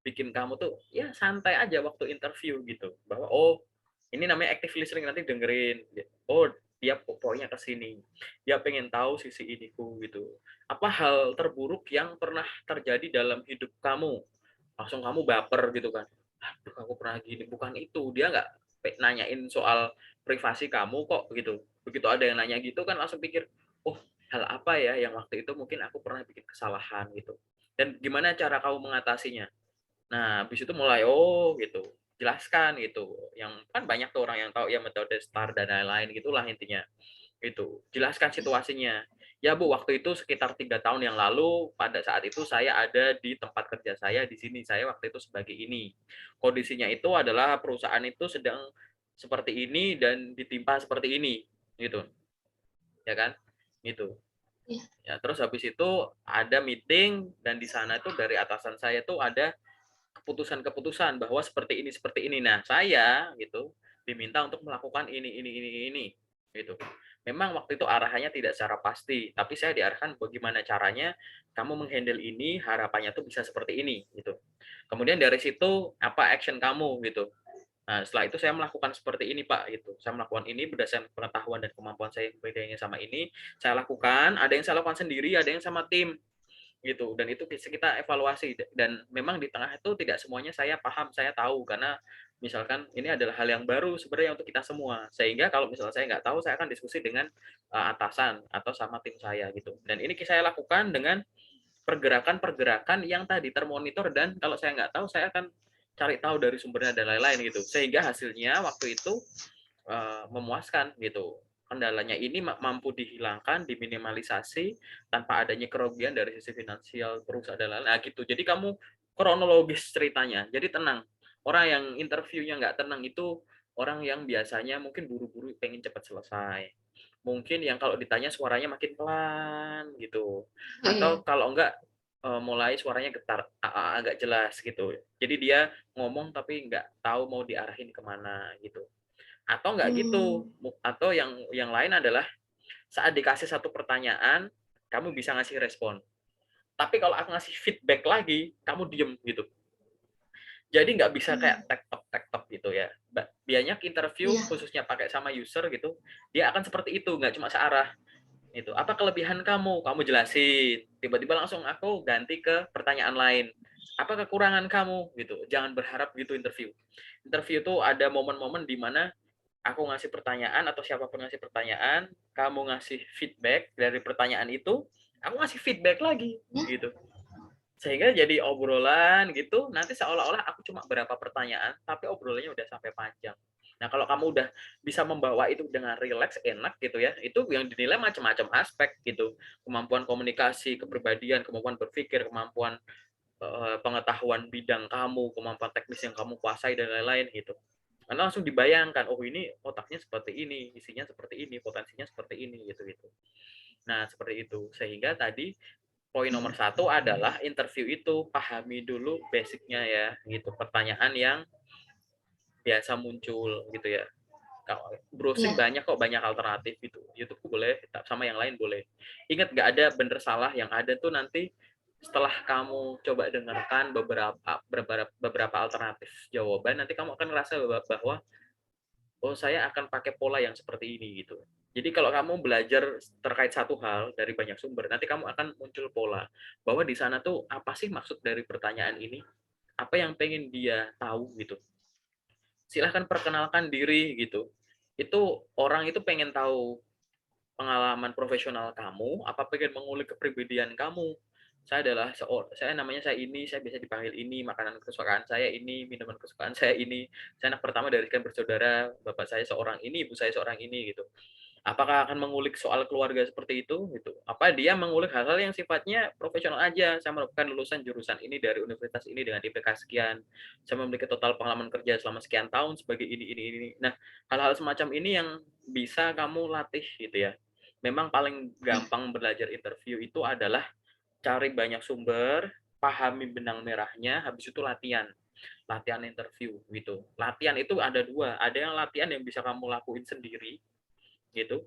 bikin kamu tuh ya santai aja waktu interview gitu. Bahwa oh, ini namanya active listening, nanti dengerin. Oh, dia poinnya ke sini. Dia pengen tahu sisi iniku gitu. Apa hal terburuk yang pernah terjadi dalam hidup kamu? Langsung kamu baper gitu kan. Aduh, aku pernah gini. Bukan itu. Dia nggak nanyain soal privasi kamu kok gitu. Begitu ada yang nanya gitu kan langsung pikir, oh, hal apa ya yang waktu itu mungkin aku pernah bikin kesalahan gitu. Dan gimana cara kamu mengatasinya? Nah, habis itu mulai, oh gitu, jelaskan gitu. Yang kan banyak tuh orang yang tahu ya metode STAR dan lain-lain gitulah intinya. Itu, jelaskan situasinya. Ya Bu, waktu itu sekitar 3 tahun yang lalu, pada saat itu saya ada di tempat kerja saya di sini. Saya waktu itu sebagai ini. Kondisinya itu adalah perusahaan itu sedang seperti ini dan ditimpa seperti ini, gitu. Ya kan? Gitu. iya. Ya, terus habis itu ada meeting dan di sana itu dari atasan saya tuh ada keputusan-keputusan bahwa seperti ini. Nah, saya gitu diminta untuk melakukan ini gitu. Memang waktu itu arahannya tidak secara pasti, tapi saya diarahkan bagaimana caranya kamu menghandle ini, harapannya tuh bisa seperti ini gitu. Kemudian dari situ apa action kamu gitu. Nah, setelah itu saya melakukan seperti ini, Pak, gitu. Saya melakukan ini berdasarkan pengetahuan dan kemampuan saya yang bedanya sama ini, saya lakukan, ada yang saya lakukan sendiri, ada yang sama tim gitu, dan itu bisa kita evaluasi. Dan memang di tengah itu tidak semuanya saya paham, saya tahu, karena misalkan ini adalah hal yang baru sebenarnya untuk kita semua, sehingga kalau misalnya saya nggak tahu saya akan diskusi dengan atasan atau sama tim saya gitu. Dan ini saya lakukan dengan pergerakan-pergerakan yang tadi termonitor, dan kalau saya nggak tahu saya akan cari tahu dari sumbernya dan lain-lain gitu, sehingga hasilnya waktu itu memuaskan gitu. Kendalanya ini mampu dihilangkan, diminimalisasi tanpa adanya kerugian dari sisi finansial perusahaan dan lain-lain. Nah, gitu. Jadi kamu kronologis ceritanya. Jadi tenang. Orang yang interviewnya nggak tenang itu orang yang biasanya mungkin buru-buru pengen cepat selesai. Mungkin yang kalau ditanya suaranya makin pelan gitu. Oh, Atau iya. kalau enggak mulai suaranya getar, agak jelas gitu. Jadi dia ngomong tapi nggak tahu mau diarahin kemana gitu. Atau enggak gitu, Hmm, atau yang lain adalah saat dikasih satu pertanyaan, kamu bisa ngasih respon. Tapi kalau aku ngasih feedback lagi, kamu diem gitu. Jadi nggak bisa kayak hmm, tektok gitu ya. Banyak interview iya. khususnya pakai sama user gitu, dia akan seperti itu, nggak cuma searah. Itu apa kelebihan kamu? Kamu jelasin. Tiba-tiba langsung aku ganti ke pertanyaan lain. Apa kekurangan kamu? Gitu. Jangan berharap gitu interview. Interview tuh ada momen-momen di mana aku ngasih pertanyaan atau siapapun ngasih pertanyaan, kamu ngasih feedback dari pertanyaan itu, aku ngasih feedback lagi Ya. gitu. Sehingga jadi obrolan gitu, nanti seolah-olah aku cuma berapa pertanyaan, tapi obrolannya udah sampai panjang. Nah, kalau kamu udah bisa membawa itu dengan rileks, enak gitu ya, itu yang dinilai macam-macam aspek gitu. Kemampuan komunikasi, kepribadian, kemampuan berpikir, kemampuan pengetahuan bidang kamu, kemampuan teknis yang kamu kuasai dan lain-lain gitu. Karena langsung dibayangkan, oh ini otaknya seperti ini, isinya seperti ini, potensinya seperti ini gitu-gitu. Nah, seperti itu. Sehingga tadi poin nomor satu adalah interview itu pahami dulu basicnya ya, gitu. Pertanyaan yang biasa muncul gitu ya. Kalau browsing Iya. banyak kok, banyak alternatif gitu. YouTube boleh, sama yang lain boleh. Ingat nggak ada bener salah, yang ada tuh nanti setelah kamu coba dengarkan beberapa alternatif jawaban, nanti kamu akan ngerasa bahwa oh saya akan pakai pola yang seperti ini gitu. Jadi kalau kamu belajar terkait satu hal dari banyak sumber, nanti kamu akan muncul pola bahwa di sana tuh apa sih maksud dari pertanyaan ini, apa yang pengen dia tahu gitu. Silahkan perkenalkan diri gitu. Itu orang itu pengen tahu pengalaman profesional kamu, apa pengen mengulik kepribadian kamu. Saya namanya saya ini, saya bisa dipanggil ini, makanan kesukaan saya ini, minuman kesukaan saya ini. Saya anak pertama dari sekian bersaudara, bapak saya seorang ini, ibu saya seorang ini gitu. Apakah akan mengulik soal keluarga seperti itu gitu? Apa dia mengulik hal-hal yang sifatnya profesional aja? Saya merupakan lulusan jurusan ini dari universitas ini dengan IPK sekian. Saya memiliki total pengalaman kerja selama sekian tahun sebagai ini. Nah, hal-hal semacam ini yang bisa kamu latih gitu ya. Memang paling gampang belajar interview itu adalah cari banyak sumber, pahami benang merahnya, habis itu latihan. Latihan interview gitu. Latihan itu ada dua. Ada yang latihan yang bisa kamu lakuin sendiri gitu,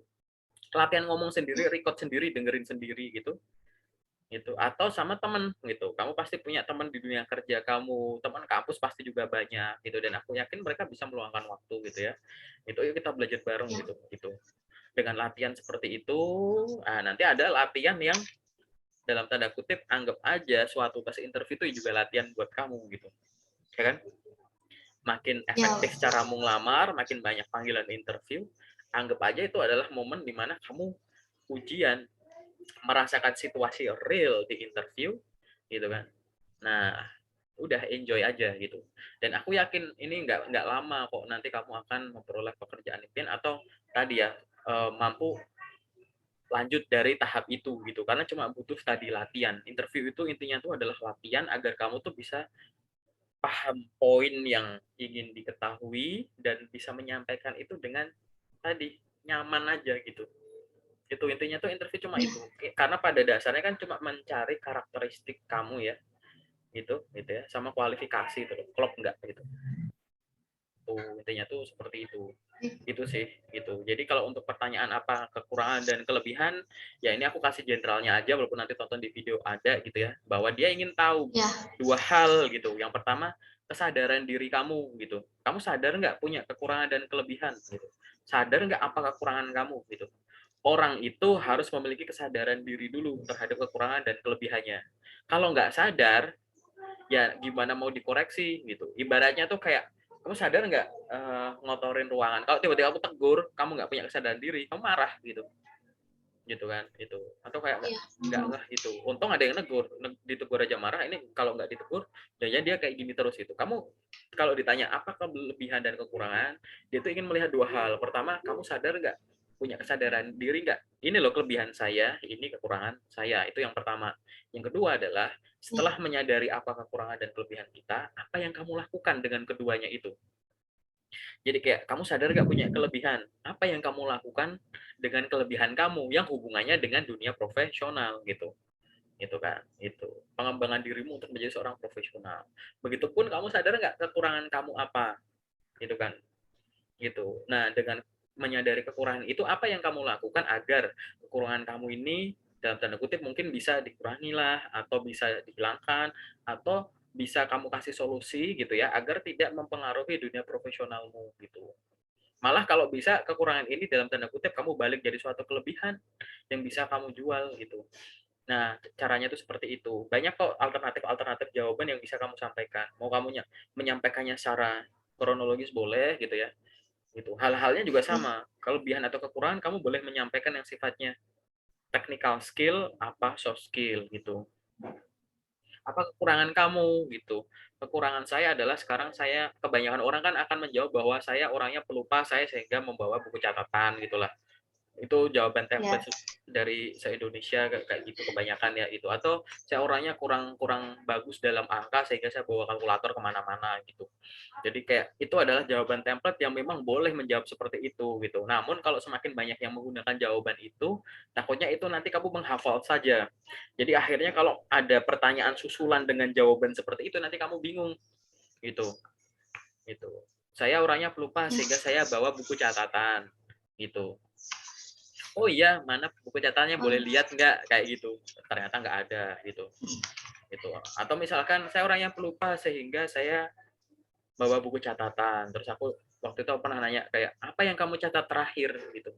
latihan ngomong sendiri, record sendiri, dengerin sendiri gitu. Gitu. Atau sama teman gitu. Kamu pasti punya teman di dunia kerja kamu, teman kampus pasti juga banyak gitu, dan aku yakin mereka bisa meluangkan waktu gitu ya. Itu yuk kita belajar bareng Ya. gitu. Dengan latihan seperti itu, nanti ada latihan yang dalam tanda kutip anggap aja suatu tes interview itu juga latihan buat kamu gitu. Ya kan? Makin Ya. efektif caramu ngelamar, makin banyak panggilan interview, anggap aja itu adalah momen di mana kamu ujian, merasakan situasi real di interview gitu kan. Nah, udah enjoy aja gitu. Dan aku yakin ini nggak lama kok nanti kamu akan memperoleh pekerjaan impian atau tadi ya mampu lanjut dari tahap itu gitu. Karena cuma butuh tadi latihan. Interview itu intinya tuh adalah latihan agar kamu tuh bisa paham poin yang ingin diketahui dan bisa menyampaikan itu dengan tadi nyaman aja gitu. Itu intinya tuh interview cuma Ya. itu, karena pada dasarnya kan cuma mencari karakteristik kamu ya, gitu ya, sama kualifikasi itu klop enggak gitu. Tuh intinya tuh seperti itu sih gitu. Jadi kalau untuk pertanyaan apa kekurangan dan kelebihan, ya ini aku kasih generalnya aja, walaupun nanti tonton di video ada gitu ya, bahwa dia ingin tahu Ya. dua hal gitu. Yang pertama, kesadaran diri kamu gitu. Kamu sadar nggak punya kekurangan dan kelebihan gitu. Sadar nggak apa kekurangan kamu gitu. Orang itu harus memiliki kesadaran diri dulu terhadap kekurangan dan kelebihannya. Kalau nggak sadar, ya gimana mau dikoreksi gitu. Ibaratnya tuh kayak kamu sadar nggak ngotorin ruangan. Kalau tiba-tiba aku tegur, kamu nggak punya kesadaran diri, kamu marah gitu kan itu. Atau kayak Ya. nggak gitu. Untung ada yang negur, ditegur aja marah. Ini kalau nggak ditegur, jadinya dia kayak gini terus itu. Kamu kalau ditanya apa kelebihan dan kekurangan, dia tuh ingin melihat dua hal. Pertama, kamu sadar nggak punya kesadaran diri nggak? Ini loh kelebihan saya, ini kekurangan saya. Itu yang pertama. Yang kedua adalah setelah menyadari apa kekurangan dan kelebihan kita, apa yang kamu lakukan dengan keduanya itu. Jadi kayak kamu sadar gak punya kelebihan? Apa yang kamu lakukan dengan kelebihan kamu yang hubungannya dengan dunia profesional gitu. Gitu kan. Itu pengembangan dirimu untuk menjadi seorang profesional. Begitupun kamu sadar nggak kekurangan kamu apa? Gitu kan. Gitu. Nah, dengan menyadari kekurangan itu apa yang kamu lakukan agar kekurangan kamu ini dalam tanda kutip mungkin bisa dikurangi lah atau bisa dihilangkan atau bisa kamu kasih solusi gitu ya agar tidak mempengaruhi dunia profesionalmu gitu. Malah kalau bisa kekurangan ini dalam tanda kutip kamu balik jadi suatu kelebihan yang bisa kamu jual gitu. Nah, caranya itu seperti itu. Banyak kok alternatif-alternatif jawaban yang bisa kamu sampaikan. Mau kamu menyampaikannya secara kronologis boleh gitu ya. Gitu. Hal-halnya juga sama. Kelebihan atau kekurangan kamu boleh menyampaikan yang sifatnya technical skill apa soft skill gitu. Apa kekurangan kamu gitu. Kekurangan saya adalah sekarang saya kebanyakan orang kan akan menjawab bahwa saya orangnya pelupa saya sehingga membawa buku catatan gitulah. Itu jawaban Ya. template dari se-Indonesia kayak gitu kebanyakan ya itu. Atau saya orangnya kurang bagus dalam angka sehingga saya bawa kalkulator kemana-mana gitu. Jadi kayak itu adalah jawaban template yang memang boleh menjawab seperti itu gitu. Namun kalau semakin banyak yang menggunakan jawaban itu, takutnya itu nanti kamu menghafal saja. Jadi akhirnya kalau ada pertanyaan susulan dengan jawaban seperti itu nanti kamu bingung gitu. Gitu. Saya orangnya pelupa sehingga saya bawa buku catatan gitu. Oh iya, mana buku catatannya boleh lihat nggak kayak gitu. Ternyata nggak ada gitu. Gitu. Atau misalkan saya orangnya pelupa sehingga saya bawa buku catatan terus aku Waktu itu aku pernah nanya kayak, apa yang kamu catat terakhir gitu.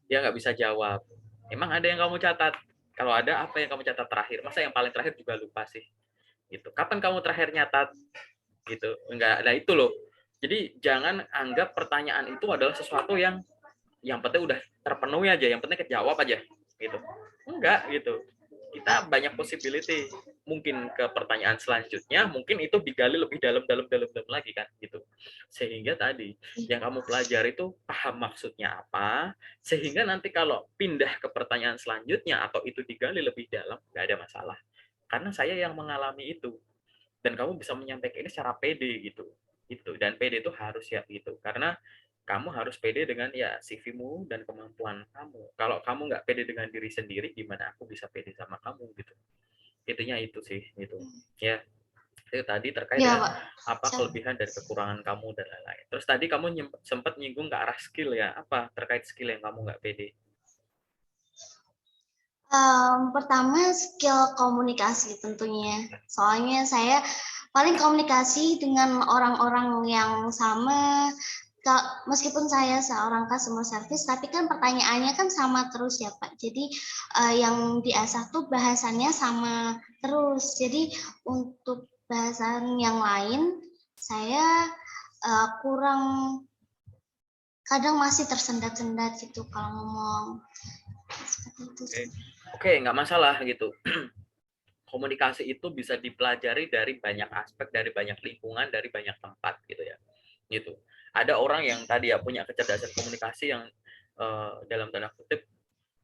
Dia nggak bisa jawab. Emang ada yang kamu catat? Kalau ada, apa yang kamu catat terakhir? Masa yang paling terakhir juga lupa sih? Gitu. Kapan kamu terakhir nyatat? Gitu. Enggak ada itu loh. Jadi jangan anggap pertanyaan itu adalah sesuatu yang penting udah terpenuhi aja, yang penting kejawab aja gitu. Enggak gitu. Kita banyak possibility. Mungkin ke pertanyaan selanjutnya, mungkin itu digali lebih dalam lagi kan gitu. Sehingga tadi yang kamu pelajari itu paham maksudnya apa, sehingga nanti kalau pindah ke pertanyaan selanjutnya atau itu digali lebih dalam, nggak ada masalah. Karena saya yang mengalami itu dan kamu bisa menyampaikan ini secara pede gitu. Gitu. Dan pede itu harus ya gitu. Karena kamu harus pede dengan ya CV-mu dan kemampuan kamu. Kalau kamu nggak pede dengan diri sendiri, gimana aku bisa pede sama kamu gitu. Intinya itu sih gitu. Ya, itu tadi terkait Ya, dengan Pak. apa kelebihan dan kekurangan kamu dan lain-lain. Terus tadi kamu sempat nyinggung ke arah skill ya. Apa terkait skill yang kamu nggak pede? Pertama skill komunikasi tentunya. Soalnya saya paling komunikasi dengan orang-orang yang sama. Meskipun saya seorang customer service, tapi kan pertanyaannya kan sama terus ya Pak. Jadi yang diasah tuh bahasannya sama terus. Jadi untuk bahasan yang lain saya kurang, kadang masih tersendat-sendat gitu kalau ngomong. Seperti itu sih. Oke, nggak masalah gitu. Komunikasi itu bisa dipelajari dari banyak aspek, dari banyak lingkungan, dari banyak tempat gitu ya. Gitu. Ada orang yang tadi ya punya kecerdasan komunikasi yang dalam tanda kutip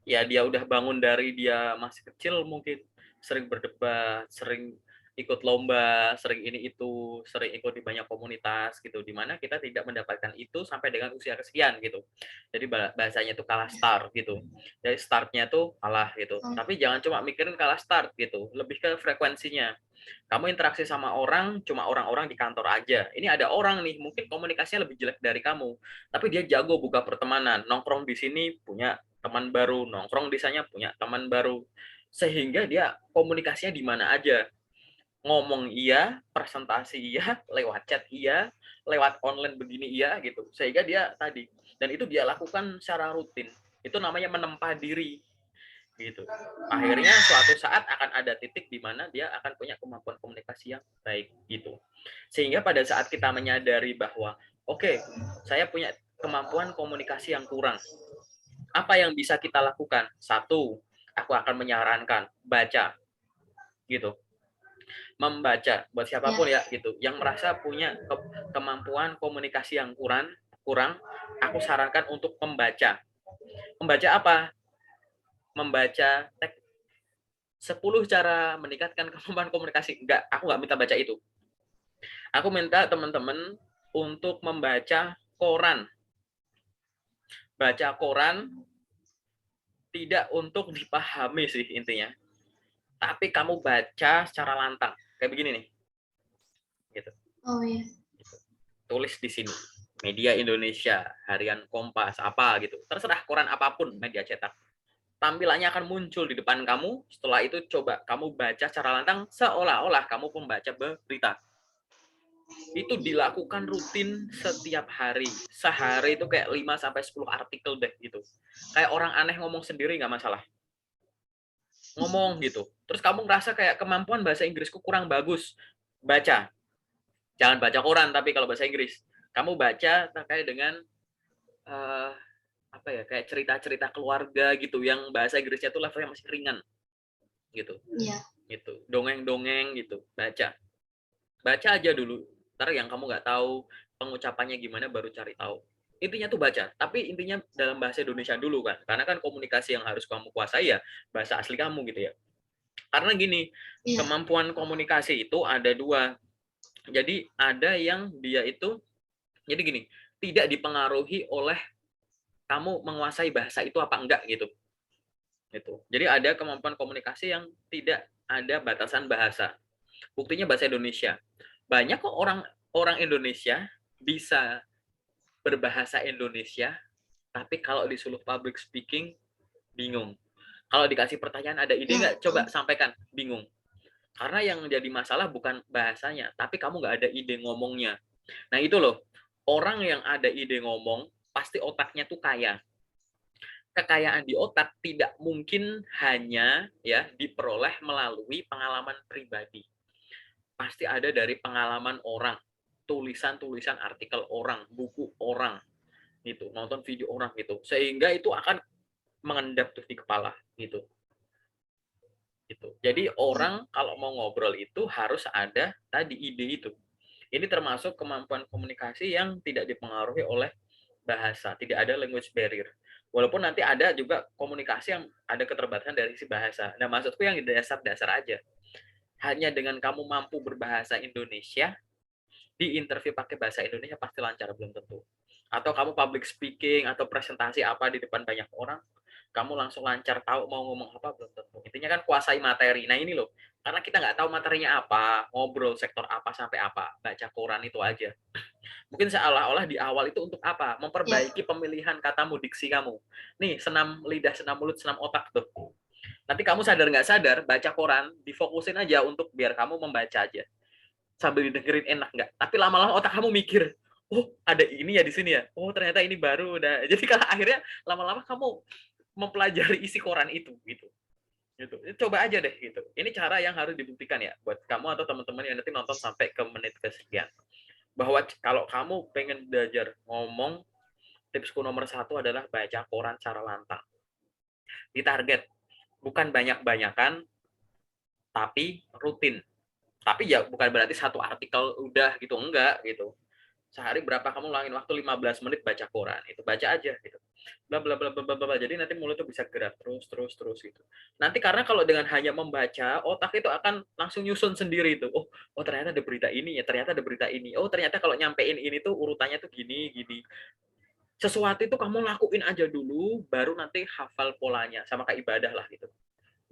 ya dia udah bangun dari dia masih kecil mungkin sering berdebat, sering ikut lomba, sering ini itu, sering ikut di banyak komunitas gitu, di mana kita tidak mendapatkan itu sampai dengan usia kesekian gitu. Jadi bahasanya itu kalah start gitu. Jadi startnya tuh kalah gitu. Tapi jangan cuma mikirin kalah start gitu, lebih ke frekuensinya. Kamu interaksi sama orang, cuma orang-orang di kantor aja. Ini ada orang nih, mungkin komunikasinya lebih jelek dari kamu, tapi dia jago buka pertemanan, nongkrong di sini punya teman baru, nongkrong di sana punya teman baru, sehingga dia komunikasinya di mana aja. Ngomong iya, presentasi iya, lewat chat iya, lewat online begini iya gitu. Sehingga dia tadi, dan itu dia lakukan secara rutin. Itu namanya menempa diri gitu. Akhirnya suatu saat akan ada titik di mana dia akan punya kemampuan komunikasi yang baik gitu. Sehingga pada saat kita menyadari bahwa oke, saya punya kemampuan komunikasi yang kurang. Apa yang bisa kita lakukan? Satu, aku akan menyarankan baca gitu. Membaca buat siapapun ya gitu. Yang merasa punya kemampuan komunikasi yang kurang, aku sarankan untuk membaca. Membaca apa? Membaca 10 cara meningkatkan kemampuan komunikasi. Enggak, aku nggak minta baca itu. Aku minta teman-teman untuk membaca koran. Baca koran tidak untuk dipahami sih intinya. Tapi kamu baca secara lantang. Kayak begini nih. Gitu. Oh iya. Tulis di sini. Media Indonesia, Harian Kompas, apa gitu. Terserah koran apapun media cetak. Tampilannya akan muncul di depan kamu. Setelah itu coba kamu baca secara lantang seolah-olah kamu pembaca berita. Itu dilakukan rutin setiap hari. Sehari itu kayak 5 sampai 10 artikel deh gitu. Kayak orang aneh ngomong sendiri nggak masalah. Ngomong gitu. Terus kamu ngerasa kayak kemampuan bahasa Inggrisku kurang bagus. Baca. Jangan baca koran tapi kalau bahasa Inggris. Kamu baca terkait dengan uh, apa ya, kayak cerita-cerita keluarga gitu yang bahasa Inggrisnya tuh levelnya masih ringan gitu. Iya. Gitu. Dongeng-dongeng gitu. Baca. Baca aja dulu. Ntar yang kamu nggak tahu pengucapannya gimana baru cari tahu. Intinya tuh baca, tapi intinya dalam bahasa Indonesia dulu kan. Karena kan komunikasi yang harus kamu kuasai ya bahasa asli kamu gitu ya. Karena gini, kemampuan komunikasi itu ada dua. Jadi ada yang dia itu, jadi gini, tidak dipengaruhi oleh kamu menguasai bahasa itu apa enggak gitu. Gitu. Jadi ada kemampuan komunikasi yang tidak ada batasan bahasa. Buktinya bahasa Indonesia. Banyak kok orang Indonesia bisa berbahasa Indonesia, tapi kalau disuruh public speaking, bingung. Kalau dikasih pertanyaan, ada ide nggak? Coba sampaikan, bingung. Karena yang jadi masalah bukan bahasanya, tapi kamu nggak ada ide ngomongnya. Nah itu loh, orang yang ada ide ngomong, pasti otaknya tuh kaya. Kekayaan di otak tidak mungkin hanya ya diperoleh melalui pengalaman pribadi. Pasti ada dari pengalaman orang, tulisan-tulisan artikel orang, buku orang, gitu, nonton video orang gitu. Sehingga itu akan mengendap tuh di kepala gitu. Gitu. Jadi orang kalau mau ngobrol itu harus ada tadi ide itu. Ini termasuk kemampuan komunikasi yang tidak dipengaruhi oleh bahasa, tidak ada language barrier. Walaupun nanti ada juga komunikasi yang ada keterbatasan dari si bahasa. Nah, maksudku yang dasar-dasar aja. Hanya dengan kamu mampu berbahasa Indonesia, di interview pakai bahasa Indonesia pasti lancar, belum tentu. Atau kamu public speaking atau presentasi apa di depan banyak orang, kamu langsung lancar tahu mau ngomong apa, belum tentu. Intinya kan kuasai materi. Nah ini loh, karena kita nggak tahu materinya apa, ngobrol sektor apa sampai apa, baca koran itu aja. Mungkin seolah-olah di awal itu untuk apa? Memperbaiki pemilihan katamu, diksi kamu. Nih, senam lidah, senam mulut, senam otak tuh. Nanti kamu sadar nggak sadar, baca koran, difokusin aja untuk biar kamu membaca aja. Sambil didengerin enak nggak? Tapi lama-lama otak kamu mikir, oh ada ini ya di sini ya. Oh ternyata ini baru udah. Jadi kalau akhirnya lama-lama kamu mempelajari isi koran itu gitu. Gitu. Coba aja deh gitu. Ini cara yang harus dibuktikan ya buat kamu atau teman-teman yang nanti nonton sampai ke menit kesekian. Bahwa kalau kamu pengen belajar ngomong, tipsku nomor 1 adalah baca koran secara lantang. Ditarget, bukan banyak-banyakan, tapi rutin. Tapi ya bukan berarti satu artikel udah gitu, enggak gitu. Sehari berapa kamu ulangin waktu 15 menit baca koran, itu baca aja gitu. Bla bla bla bla bla. Jadi nanti mulut tuh bisa gerak terus gitu. Nanti karena kalau dengan hanya membaca, otak itu akan langsung nyusun sendiri itu. Oh ternyata ada berita ini ya, ternyata ada berita ini. Oh ternyata kalau nyampein ini tuh urutannya tuh gini gini. Sesuatu itu kamu lakuin aja dulu, baru nanti hafal polanya, sama kayak ibadah lah gitu.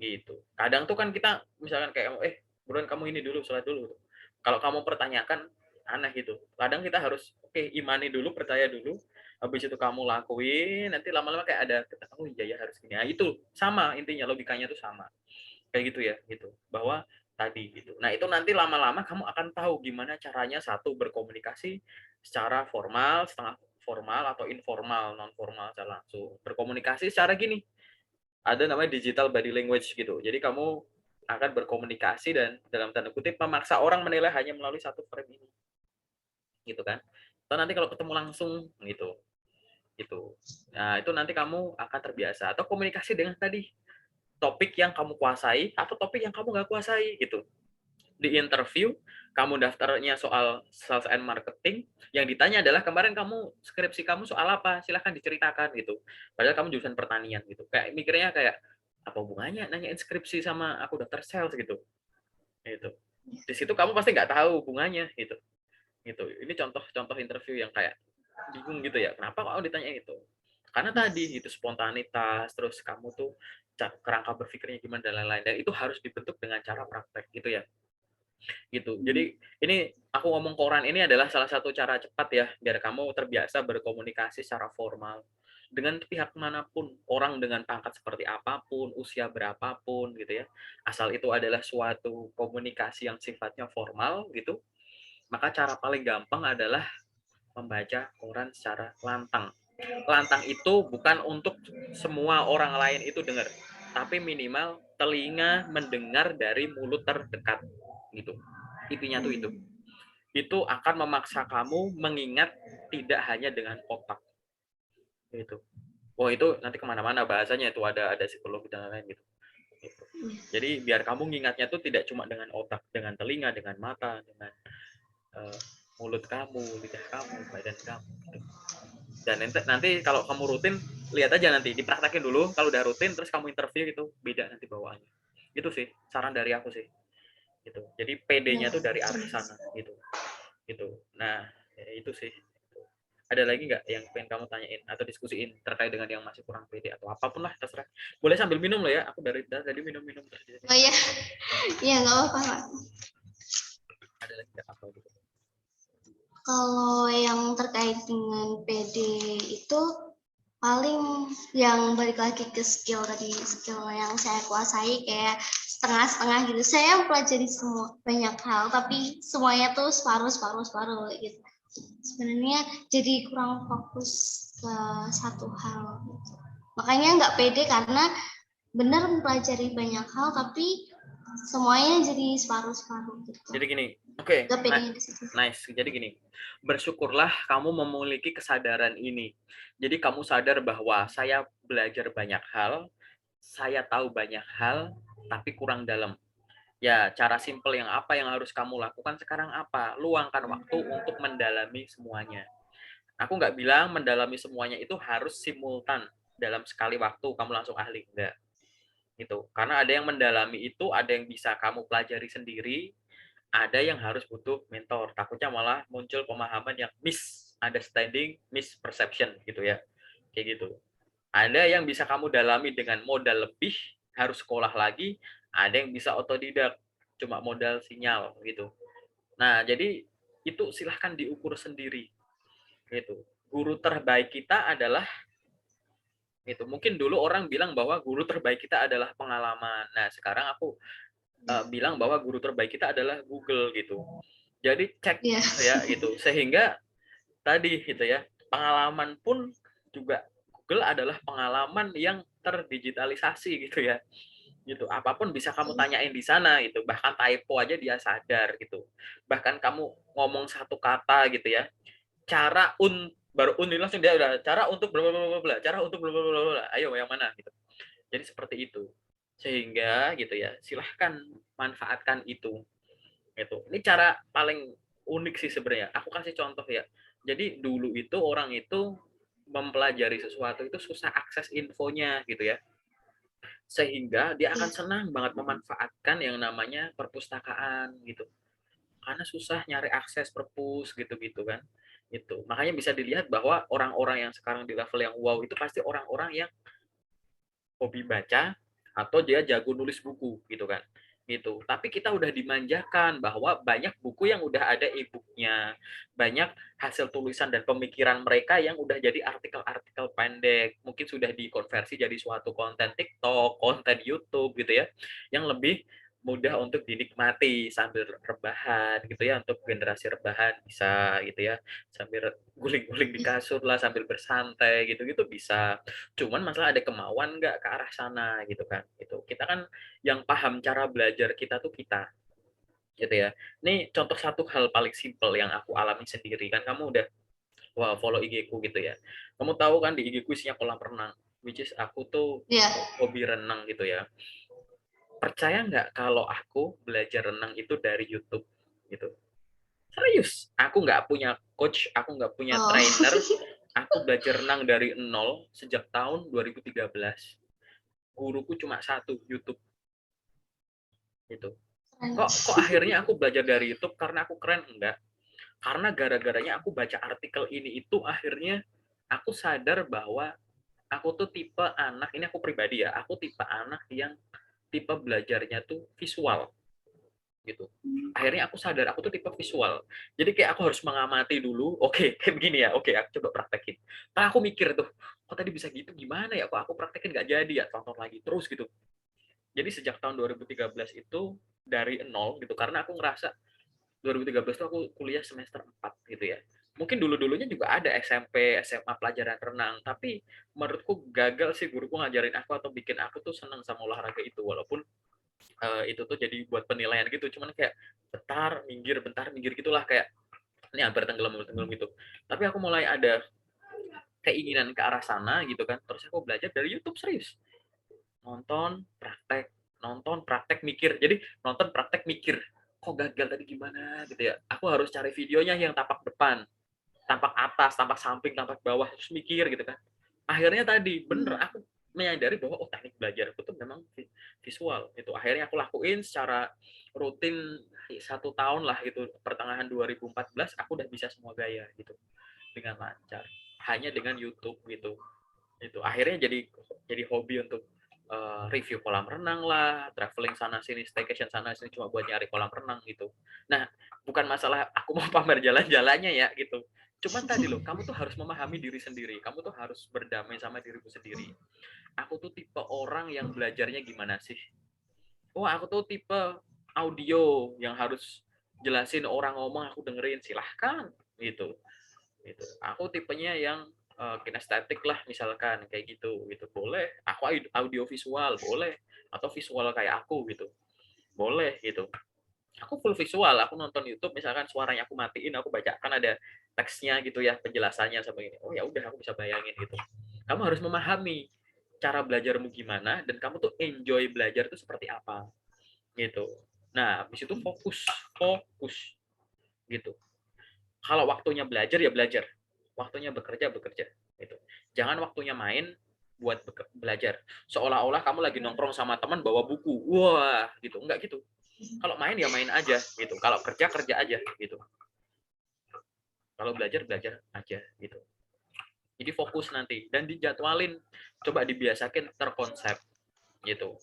Gitu. Kadang tuh kan kita misalkan kayak buruan kamu ini dulu, sholat dulu. Kalau kamu pertanyakan aneh gitu. Kadang kita harus imani dulu, percaya dulu. Habis itu kamu lakuin, nanti lama-lama kayak ada oh iya ya harus gini. Nah, itu sama intinya, logikanya tuh sama. Kayak gitu ya, gitu. Bahwa tadi gitu. Nah, itu nanti lama-lama kamu akan tahu gimana caranya satu berkomunikasi secara formal, setengah formal atau informal, non formal secara langsung. Berkomunikasi secara gini, ada namanya digital body language gitu. Jadi kamu akan berkomunikasi dan dalam tanda kutip memaksa orang menilai hanya melalui satu frame ini. Gitu kan. Atau nanti kalau ketemu langsung gitu. Gitu. Nah, itu nanti kamu akan terbiasa atau komunikasi dengan tadi topik yang kamu kuasai atau topik yang kamu nggak kuasai gitu. Di interview, kamu daftarnya soal sales and marketing, yang ditanya adalah kemarin kamu skripsi kamu soal apa, silahkan diceritakan gitu. Padahal kamu jurusan pertanian gitu. Kayak mikirnya kayak apa hubungannya nanyain skripsi sama aku daftar sales gitu. Gitu. Di situ kamu pasti nggak tahu hubungannya gitu. Gitu. Ini contoh-contoh interview yang kayak bingung gitu ya. Kenapa kamu ditanya itu? Karena tadi itu spontanitas, terus kamu tuh kerangka berpikirnya gimana dan lain-lain. Dan itu harus dibentuk dengan cara praktek gitu ya. Gitu. Jadi ini aku ngomong koran ini adalah salah satu cara cepat ya biar kamu terbiasa berkomunikasi secara formal dengan pihak manapun, orang dengan pangkat seperti apapun, usia berapapun gitu ya. Asal itu adalah suatu komunikasi yang sifatnya formal gitu, maka cara paling gampang adalah membaca koran secara lantang. Lantang itu bukan untuk semua orang lain itu dengar, tapi minimal telinga mendengar dari mulut terdekat gitu. Intinya tuh itu akan memaksa kamu mengingat tidak hanya dengan otak gitu. Itu nanti kemana-mana bahasanya itu ada psikologi dan lain-lain gitu. Jadi biar kamu ngingatnya tuh tidak cuma dengan otak, dengan telinga, dengan mata, dengan mulut kamu, lidah kamu, badan kamu gitu. Dan nanti kalau kamu rutin, lihat aja nanti dipraktekin dulu. Kalau udah rutin terus kamu interview itu beda nanti bawaannya. Itu sih saran dari aku sih. Gitu. Jadi PD-nya tuh dari arah sana gitu. Gitu. Nah, ya itu sih. Ada lagi nggak yang pengen kamu tanyain atau diskusiin terkait dengan yang masih kurang pede atau apapun lah terserah. Boleh sambil minum loh ya. Aku dari tadi minum-minum terus. Oh iya. Iya nggak apa-apa. Ada lagi nggak apa gitu? Kalau yang terkait dengan PD itu paling yang balik lagi ke skill tadi, skill yang saya kuasai kayak setengah-setengah gitu. Saya pelajari semua banyak hal, tapi semuanya tuh separuh gitu. sebenarnya jadi kurang fokus ke satu hal gitu. Makanya nggak pede karena benar mempelajari banyak hal tapi semuanya jadi separuh-separuh gitu. Jadi gini, oke, Nggak pedenya di situ. nice. Jadi gini, bersyukurlah kamu memiliki kesadaran ini. Jadi kamu sadar bahwa saya belajar banyak hal, saya tahu banyak hal, tapi kurang dalam. Ya, cara simpel yang apa yang harus kamu lakukan sekarang apa? Luangkan waktu untuk mendalami semuanya. Aku nggak bilang mendalami semuanya itu harus simultan dalam sekali waktu kamu langsung ahli, enggak. Gitu. Karena ada yang mendalami itu, ada yang bisa kamu pelajari sendiri, ada yang harus butuh mentor. Takutnya malah muncul pemahaman yang misunderstanding, misperception gitu ya. Kayak gitu. Ada yang bisa kamu dalami dengan modal lebih, harus sekolah lagi, ada yang bisa otodidak, cuma modal sinyal gitu. Nah, jadi itu silahkan diukur sendiri gitu. Guru terbaik kita adalah itu. Mungkin dulu orang bilang bahwa guru terbaik kita adalah pengalaman. Nah, sekarang aku bilang bahwa guru terbaik kita adalah Google gitu. Jadi cek Iya. ya gitu. Sehingga tadi gitu ya, pengalaman pun juga Google adalah pengalaman yang terdigitalisasi gitu ya. Gitu. Apapun bisa kamu tanyain di sana gitu. Bahkan typo aja dia sadar gitu. Bahkan kamu ngomong satu kata gitu ya. Cara baru ini langsung dia udah cara untuk bla bla bla bla, cara untuk bla bla bla bla. Ayo yang mana gitu. Jadi seperti itu. Sehingga gitu ya, silahkan manfaatkan itu. Gitu. Ini cara paling unik sih sebenarnya. Aku kasih contoh ya. Jadi dulu itu orang itu mempelajari sesuatu itu susah akses infonya gitu ya. Sehingga dia akan senang banget memanfaatkan yang namanya perpustakaan gitu. Karena susah nyari akses perpus gitu-gitu kan. Itu. Makanya bisa dilihat bahwa orang-orang yang sekarang di level yang wow itu pasti orang-orang yang hobi baca atau dia jago nulis buku gitu kan gitu. Tapi kita udah dimanjakan bahwa banyak buku yang udah ada e-booknya, banyak hasil tulisan dan pemikiran mereka yang udah jadi artikel-artikel pendek, mungkin sudah dikonversi jadi suatu konten TikTok, konten YouTube gitu ya, yang lebih mudah untuk dinikmati sambil rebahan gitu ya, untuk generasi rebahan bisa gitu ya, sambil guling-guling di kasur lah, sambil bersantai gitu-gitu bisa. Cuman masalah ada kemauan nggak ke arah sana gitu kan. Itu kita kan yang paham cara belajar kita tuh kita gitu ya. Ini contoh satu hal paling simpel yang aku alami sendiri kan, kamu udah wah follow IG ku gitu ya. Kamu tahu kan di IG ku isinya kolam renang, which is aku tuh Iya. hobi renang gitu ya. Percaya nggak kalau aku belajar renang itu dari YouTube gitu. Serius, aku nggak punya coach, aku nggak punya Oh. trainer, aku belajar renang dari nol sejak tahun 2013. Guruku cuma satu, YouTube gitu. Kok akhirnya aku belajar dari YouTube karena aku keren? Enggak. Karena gara-garanya aku baca artikel ini itu akhirnya aku sadar bahwa aku tuh tipe anak, ini aku pribadi ya, aku tipe anak yang tipe belajarnya tuh visual gitu. Akhirnya aku sadar aku tuh tipe visual. Jadi kayak aku harus mengamati dulu, oke, kayak begini ya, oke, aku coba praktekin. Nah, aku mikir tuh, kok tadi bisa gitu, gimana ya, kok aku praktekin nggak jadi ya, tonton lagi terus gitu. Jadi sejak tahun 2013 itu dari nol gitu, karena aku ngerasa 2013 itu aku kuliah semester 4 gitu ya. Mungkin dulu-dulunya juga ada SMP, SMA pelajaran renang, tapi menurutku gagal sih guruku ngajarin aku atau bikin aku tuh senang sama olahraga itu, walaupun itu tuh jadi buat penilaian gitu, cuman kayak bentar minggir gitulah, kayak ini hampir tenggelam gitu. Tapi aku mulai ada keinginan ke arah sana gitu kan, terus aku belajar dari YouTube serius. Nonton, praktek, mikir. Jadi nonton, praktek, mikir. Kok gagal tadi gimana gitu ya. Aku harus cari videonya yang tampak depan, tampak atas, tampak samping, tampak bawah, terus mikir gitu kan. Akhirnya tadi bener aku menyadari bahwa oh teknik belajar itu tuh memang visual itu. Akhirnya aku lakuin secara rutin 1 tahun lah gitu. Pertengahan 2014 aku udah bisa semua gaya gitu dengan lancar. Hanya dengan YouTube gitu. Itu akhirnya jadi hobi untuk review kolam renang lah, traveling sana sini, staycation sana sini cuma buat nyari kolam renang gitu. Nah, bukan masalah aku mau pamer jalan-jalannya ya gitu. Cuman tadi loh, kamu tuh harus memahami diri sendiri. Kamu tuh harus berdamai sama dirimu sendiri. Aku tuh tipe orang yang belajarnya gimana sih? Oh, aku tuh tipe audio yang harus jelasin orang ngomong aku dengerin. Silahkan. gitu. Gitu. Aku tipenya yang kinestetik lah misalkan kayak gitu boleh. Aku audio visual boleh, atau visual kayak aku gitu boleh gitu. Aku full visual, aku nonton YouTube misalkan suaranya aku matiin, aku baca kan ada teksnya gitu ya, penjelasannya sama ini. Oh ya udah aku bisa bayangin gitu. Kamu harus memahami cara belajarmu gimana dan kamu tuh enjoy belajar itu seperti apa gitu. Nah, habis itu fokus gitu. Kalau waktunya belajar ya belajar, waktunya bekerja bekerja gitu. Jangan waktunya main buat belajar, seolah-olah kamu lagi nongkrong sama teman bawa buku, wah gitu, enggak gitu. Kalau main ya main aja gitu, kalau kerja kerja aja gitu, kalau belajar belajar aja gitu. Jadi fokus nanti dan dijadwalin, coba dibiasakan terkonsep gitu.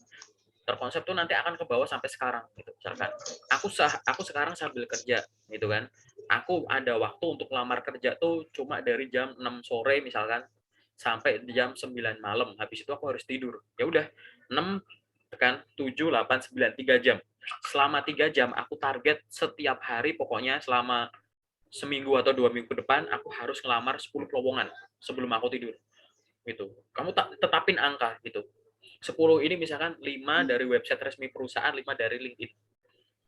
Terkonsep tuh nanti akan ke bawah sampai sekarang gitu. Misalkan aku sekarang sambil kerja gitu kan, aku ada waktu untuk lamar kerja tuh cuma dari jam 6 sore misalkan sampai jam 9 malam. Habis itu aku harus tidur. Ya udah 6 tekan 7 8 9 3 jam. Selama 3 jam aku target setiap hari, pokoknya selama seminggu atau 2 minggu ke depan aku harus ngelamar 10 lowongan sebelum aku tidur gitu. Kamu tetapin angka gitu. 10 ini misalkan 5 dari website resmi perusahaan, 5 dari LinkedIn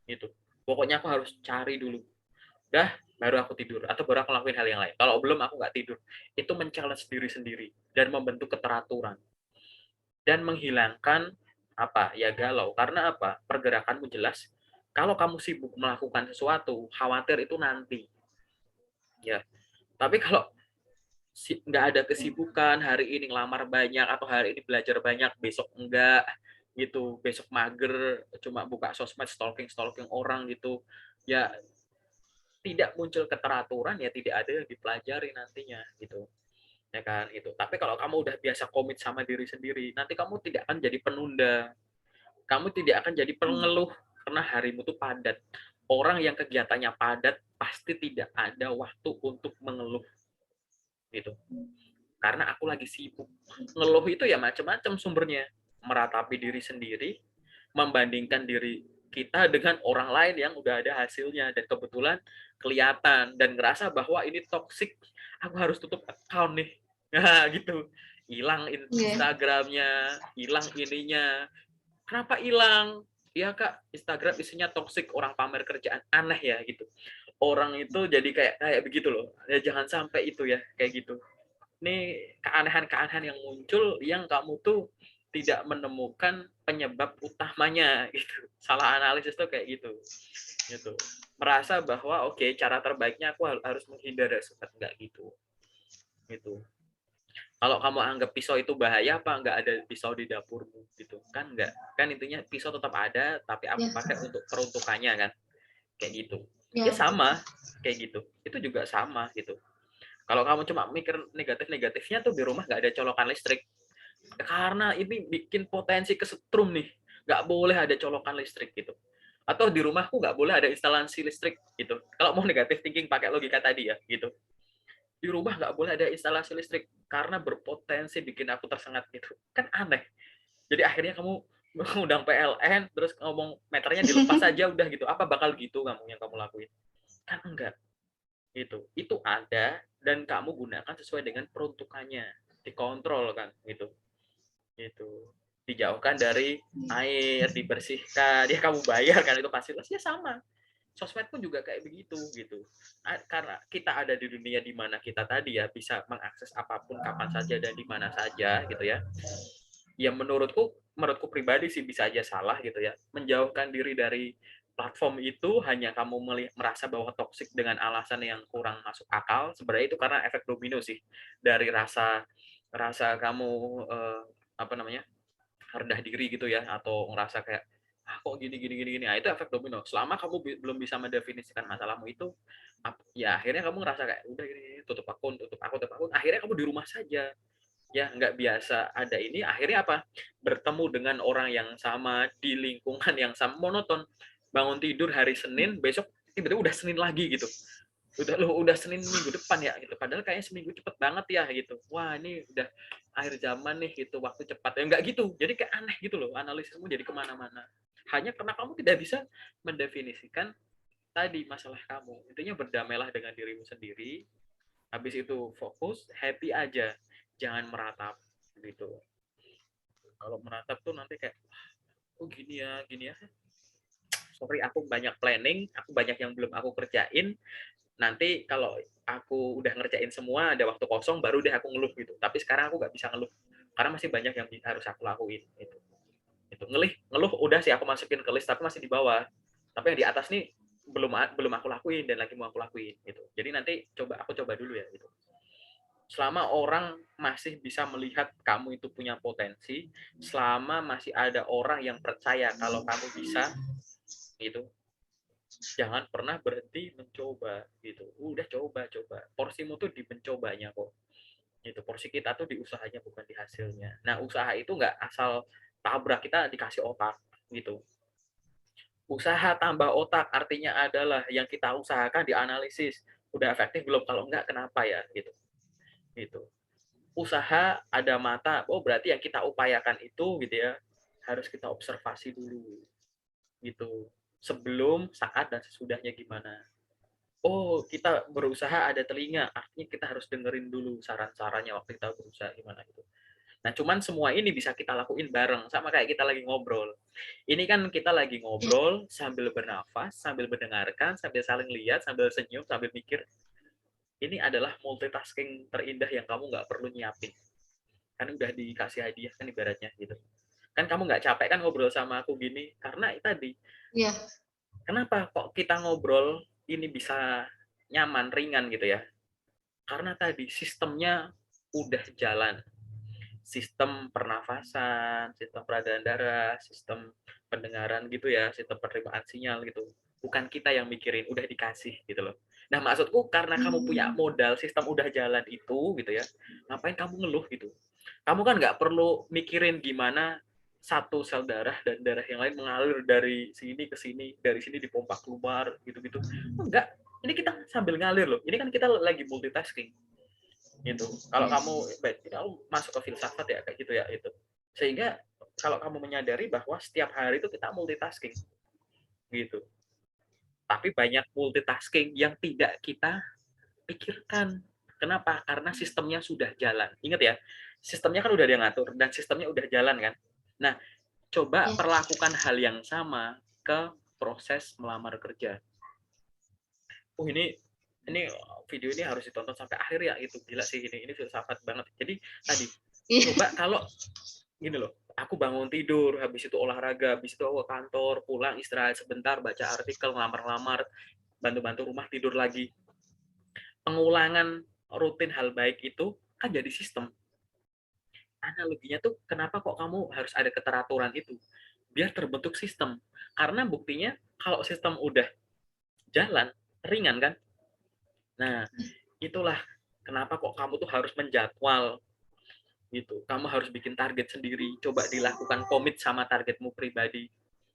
gitu. Pokoknya aku harus cari dulu. Dah, baru aku tidur atau baru aku lakuin hal yang lain. Kalau belum aku nggak tidur. Itu men-challenge diri sendiri dan membentuk keteraturan dan menghilangkan apa? Ya galau. Karena apa? Pergerakanmu jelas. Kalau kamu sibuk melakukan sesuatu, khawatir itu nanti. Ya. Tapi kalau nggak ada kesibukan, hari ini ngelamar banyak atau hari ini belajar banyak, besok enggak gitu, besok mager cuma buka sosmed stalking orang gitu, ya tidak muncul keteraturan, ya tidak ada yang dipelajari nantinya gitu, ya kan itu. Tapi kalau kamu udah biasa komit sama diri sendiri, nanti kamu tidak akan jadi penunda, kamu tidak akan jadi pengeluh karena harimu tuh padat. Orang yang kegiatannya padat pasti tidak ada waktu untuk mengeluh gitu, karena aku lagi sibuk. Ngeluh itu ya macam-macam sumbernya. Meratapi diri sendiri, membandingkan diri kita dengan orang lain yang udah ada hasilnya dan kebetulan kelihatan dan ngerasa bahwa ini toxic, aku harus tutup account nih. Nah, gitu. Hilang Instagramnya, hilang ininya. Kenapa hilang? Ya Kak, Instagram isinya toxic, orang pamer kerjaan, aneh ya gitu. Orang itu jadi kayak begitu loh. Ya jangan sampai itu ya, kayak gitu. Nih keanehan-keanehan yang muncul yang kamu tuh tidak menemukan penyebab utamanya gitu. Salah analisis tuh kayak gitu. Gitu. Merasa bahwa oke, cara terbaiknya aku harus menghindar dari sosmed, enggak gitu. Gitu. Kalau kamu anggap pisau itu bahaya, apa enggak ada pisau di dapurmu gitu. Kan enggak. Kan intinya pisau tetap ada tapi aku pakai untuk peruntukannya kan. Kayak gitu. Ya sama kayak gitu. Itu juga sama gitu. Kalau kamu cuma mikir negatif-negatifnya tuh di rumah nggak ada colokan listrik. Karena ini bikin potensi kesetrum nih. Nggak boleh ada colokan listrik gitu. Atau di rumahku nggak boleh ada instalasi listrik gitu. Kalau mau negatif thinking pakai logika tadi ya gitu. Di rumah nggak boleh ada instalasi listrik karena berpotensi bikin aku tersengat gitu. Kan aneh. Jadi akhirnya kamu undang PLN terus ngomong meternya dilepas aja udah gitu. Apa bakal gitu kamu yang kamu lakuin? Kan enggak. Itu ada dan kamu gunakan sesuai dengan peruntukannya, dikontrol kan gitu dijauhkan dari air, dibersihkan, ya kamu bayar kan itu fasilitasnya sama. Sosmed pun juga kayak begitu gitu, karena kita ada di dunia di mana kita tadi ya bisa mengakses apapun kapan saja dan di mana saja gitu ya. Ya menurutku pribadi sih bisa aja salah gitu ya, menjauhkan diri dari platform itu hanya kamu merasa bahwa toksik dengan alasan yang kurang masuk akal. Sebenarnya itu karena efek domino sih dari rasa rasa kamu apa namanya, rendah diri gitu ya, atau ngerasa kayak kok gini gini gini gini. Nah, itu efek domino. Selama kamu belum bisa mendefinisikan masalahmu itu, ya akhirnya kamu ngerasa kayak udah gini, tutup akun, akhirnya kamu di rumah saja. Ya nggak biasa ada ini, akhirnya apa, bertemu dengan orang yang sama di lingkungan yang sama, monoton, bangun tidur hari Senin, besok tiba-tiba udah Senin lagi gitu, udah Senin minggu depan ya gitu, padahal kayaknya seminggu cepet banget ya gitu, wah ini udah akhir zaman nih gitu, waktu cepat ya nggak gitu, jadi kayak aneh gitu loh, analisismu jadi kemana-mana hanya karena kamu tidak bisa mendefinisikan tadi masalah kamu. Intinya berdamailah dengan dirimu sendiri. Habis itu fokus, happy aja. Jangan meratap gitu. Kalau meratap tuh nanti kayak, oh gini ya. Sorry, aku banyak planning, aku banyak yang belum aku kerjain. Nanti kalau aku udah ngerjain semua, ada waktu kosong, baru deh aku ngeluh gitu. Tapi sekarang aku nggak bisa ngeluh. Karena masih banyak yang harus aku lakuin. Itu ngeluh udah sih aku masukin ke list, tapi masih di bawah. Tapi yang di atas nih belum aku lakuin dan lagi mau aku lakuin gitu. Jadi nanti aku coba dulu ya gitu. Selama orang masih bisa melihat kamu itu punya potensi, selama masih ada orang yang percaya kalau kamu bisa gitu, jangan pernah berhenti mencoba gitu. Udah coba. Porsimu tuh di mencobanya kok. Itu porsi kita tuh di usahanya bukan di hasilnya. Nah, usaha itu nggak asal tabrak, kita dikasih otak gitu. Usaha tambah otak artinya adalah yang kita usahakan dianalisis, udah efektif belum, kalau enggak kenapa ya gitu. Gitu. Usaha ada mata, oh berarti yang kita upayakan itu gitu ya, harus kita observasi dulu gitu. Sebelum, saat dan sesudahnya gimana. Oh, kita berusaha ada telinga, artinya kita harus dengerin dulu saran-sarannya waktu kita berusaha gimana gitu. Nah, cuman semua ini bisa kita lakuin bareng, sama kayak kita lagi ngobrol. Ini kan kita lagi ngobrol sambil bernafas, sambil mendengarkan, sambil saling lihat, sambil senyum, sambil mikir. Ini adalah multitasking terindah yang kamu nggak perlu nyiapin. Kan udah dikasih hadiah kan ibaratnya gitu. Kan kamu nggak capek kan ngobrol sama aku gini, karena tadi. Iya. Kenapa kok kita ngobrol ini bisa nyaman, ringan gitu ya? Karena tadi sistemnya udah jalan. Sistem pernafasan, sistem peredaran darah, sistem pendengaran gitu ya, sistem penerimaan sinyal gitu. Bukan kita yang mikirin, udah dikasih gitu loh. Nah, maksudku karena kamu punya modal sistem udah jalan itu gitu ya, ngapain kamu ngeluh gitu? Kamu kan nggak perlu mikirin gimana satu sel darah dan darah yang lain mengalir dari sini ke sini, dari sini dipompa keluar gitu-gitu. Enggak, ini kita sambil ngalir loh. Ini kan kita lagi multitasking gitu. Kalau kamu masuk ke filsafat ya kayak gitu ya itu. Sehingga kalau kamu menyadari bahwa setiap hari itu kita multitasking gitu. Tapi banyak multitasking yang tidak kita pikirkan. Kenapa? Karena sistemnya sudah jalan. Ingat ya, sistemnya kan udah dia ngatur dan sistemnya udah jalan kan. Nah, coba Ya. perlakukan hal yang sama ke proses melamar kerja. Oh ini video ini harus ditonton sampai akhir ya, itu gila sih, ini filsafat banget. Jadi tadi coba kalau gini loh, aku bangun tidur, habis itu olahraga, habis itu aku ke kantor, pulang istirahat sebentar, baca artikel, ngelamar-ngelamar, bantu-bantu rumah, tidur lagi. Pengulangan rutin hal baik itu kan jadi sistem. Analoginya tuh kenapa kok kamu harus ada keteraturan itu? Biar terbentuk sistem. Karena buktinya kalau sistem udah jalan, ringan kan? Nah, itulah kenapa kok kamu tuh harus menjadwal gitu. Kamu harus bikin target sendiri, coba dilakukan komit sama targetmu pribadi.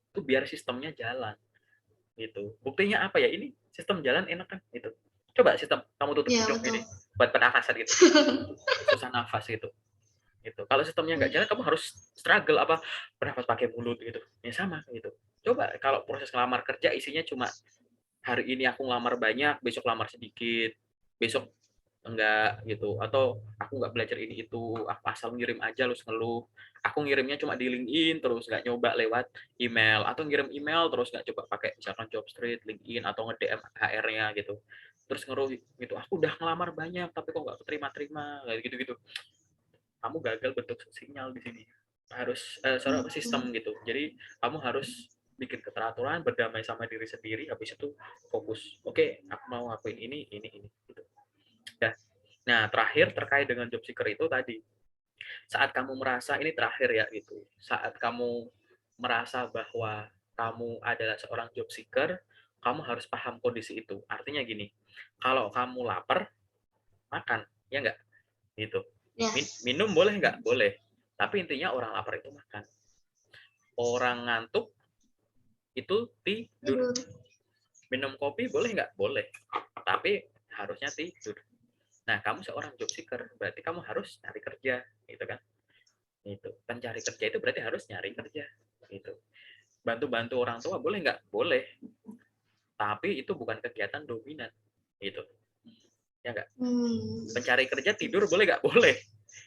Itu biar sistemnya jalan gitu. Buktinya apa ya? Ini sistem jalan enak kan gitu. Coba sistem kamu tutup Iya, hidung betul. ini buat pernafasan gitu. Susah nafas gitu. Gitu. Kalau sistemnya nggak jalan, kamu harus struggle apa bernafas pakai mulut gitu. Ya sama gitu. Coba kalau proses ngelamar kerja isinya cuma hari ini aku ngelamar banyak, besok lamar sedikit, besok enggak gitu, atau aku nggak belajar ini itu, aku asal ngirim aja terus ngeluh, aku ngirimnya cuma di LinkedIn terus nggak nyoba lewat email, atau ngirim email terus nggak coba pakai misalkan Jobstreet, LinkedIn, atau nge-DM HR-nya gitu, terus ngeluh gitu, aku udah ngelamar banyak tapi kok nggak keterima-terima kayak gitu-gitu. Kamu gagal bentuk sinyal di sini, harus sistem gitu. Jadi kamu harus bikin keteraturan, berdamai sama diri sendiri, habis itu fokus, oke aku mau ngakuin ini gitu. Nah, terakhir terkait dengan job seeker itu tadi, saat kamu merasa ini terakhir ya gitu, saat kamu merasa bahwa kamu adalah seorang job seeker, kamu harus paham kondisi itu. Artinya gini, kalau kamu lapar, makan, ya enggak? Gitu. Ya. Minum boleh nggak? Boleh. Tapi intinya orang lapar itu makan. Orang ngantuk itu tidur. Tidur. Minum kopi boleh nggak? Boleh. Tapi harusnya tidur. Nah, kamu seorang job seeker, berarti kamu harus cari kerja, gitu kan? Itu pencari kerja itu berarti harus nyari kerja gitu. Bantu-bantu orang tua boleh nggak? Boleh, tapi itu bukan kegiatan dominan, gitu. Ya nggak? Hmm. Mencari kerja tidur boleh nggak? Boleh.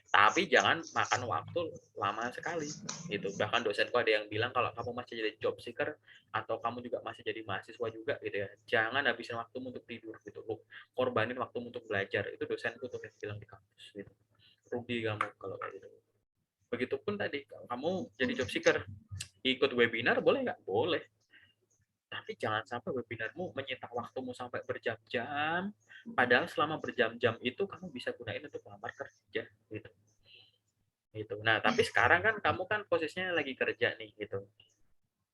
Tapi jangan makan waktu lama sekali. Gitu. Bahkan dosenku ada yang bilang kalau kamu masih jadi job seeker atau kamu juga masih jadi mahasiswa juga gitu ya, jangan habisin waktumu untuk tidur gitu. Lu korbanin waktumu untuk belajar. Itu dosenku tuh yang bilang di kampus gitu. Rugi kamu kalau kayak gitu. Begitupun tadi, kalau kamu jadi job seeker, ikut webinar boleh nggak? Boleh. Tapi jangan sampai webinarmu menyita waktumu sampai berjam-jam, padahal selama berjam-jam itu kamu bisa gunain untuk melamar kerja gitu. Gitu. Nah, tapi sekarang kan kamu kan posisinya lagi kerja nih gitu.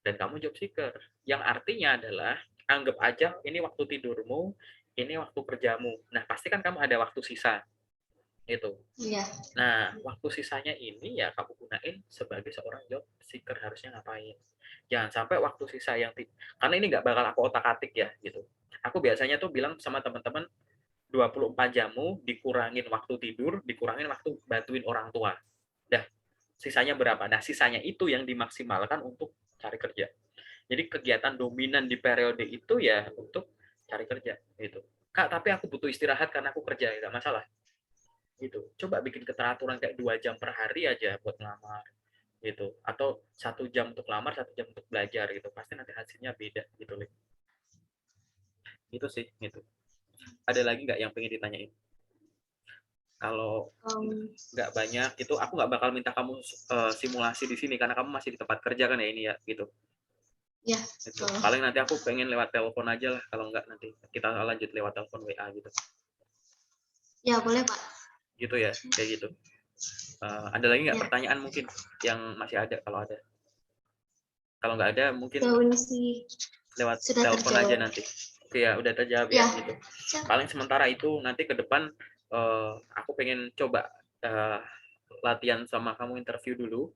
Dan kamu job seeker. Yang artinya adalah anggap aja ini waktu tidurmu, ini waktu kerjamu. Nah, pasti kan kamu ada waktu sisa gitu. Iya. Nah, waktu sisanya ini ya kamu gunain sebagai seorang job seeker harusnya ngapain. Jangan sampai waktu sisa yang karena ini nggak bakal aku otak-atik ya gitu. Aku biasanya tuh bilang sama teman-teman 24 jammu dikurangin waktu tidur, dikurangin waktu bantuin orang tua. Dah, sisanya berapa? Nah, sisanya itu yang dimaksimalkan untuk cari kerja. Jadi kegiatan dominan di periode itu ya untuk cari kerja gitu. Kak, tapi aku butuh istirahat karena aku kerja, nggak masalah gitu. Coba bikin keteraturan kayak 2 jam per hari aja buat ngelamar gitu, atau 1 jam untuk lamar, 1 jam untuk belajar gitu, pasti nanti hasilnya beda gitu. Itu sih gitu. Ada lagi nggak yang pengen ditanyain? Kalau nggak banyak itu aku nggak bakal minta kamu simulasi di sini karena kamu masih di tempat kerja kan ya ini ya gitu. Ya. Gitu. Paling nanti aku pengen lewat telepon aja lah, kalau nggak nanti kita lanjut lewat telepon WA gitu. Ya boleh Pak. Gitu ya, kayak gitu. Ada lagi nggak pertanyaan mungkin yang masih ada? Kalau nggak ada mungkin lewat telepon aja nanti. Oke ya, udah terjawab ya gitu. Paling sementara itu nanti ke depan aku pengen coba latihan sama kamu interview dulu.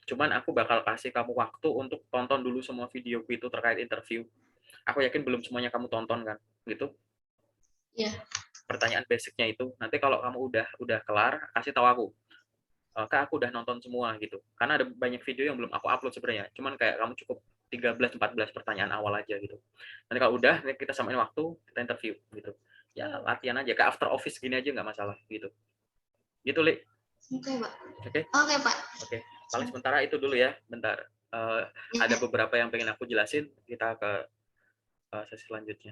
Cuman aku bakal kasih kamu waktu untuk tonton dulu semua video itu terkait interview. Aku yakin belum semuanya kamu tonton kan, gitu. Iya. Pertanyaan basicnya itu. Nanti kalau kamu udah kelar, kasih tahu aku. Kak, aku udah nonton semua gitu. Karena ada banyak video yang belum aku upload sebenarnya. Cuman kayak kamu cukup 13-14 pertanyaan awal aja gitu. Nanti kalau udah, kita samain waktu, kita interview gitu. Ya latihan aja, kayak after office gini aja nggak masalah gitu. Gitu, Li. Oke, Pak. Oke? Oke, Pak. Oke. Paling sementara itu dulu ya, bentar. Ada beberapa yang pengen aku jelasin, kita ke sesi selanjutnya.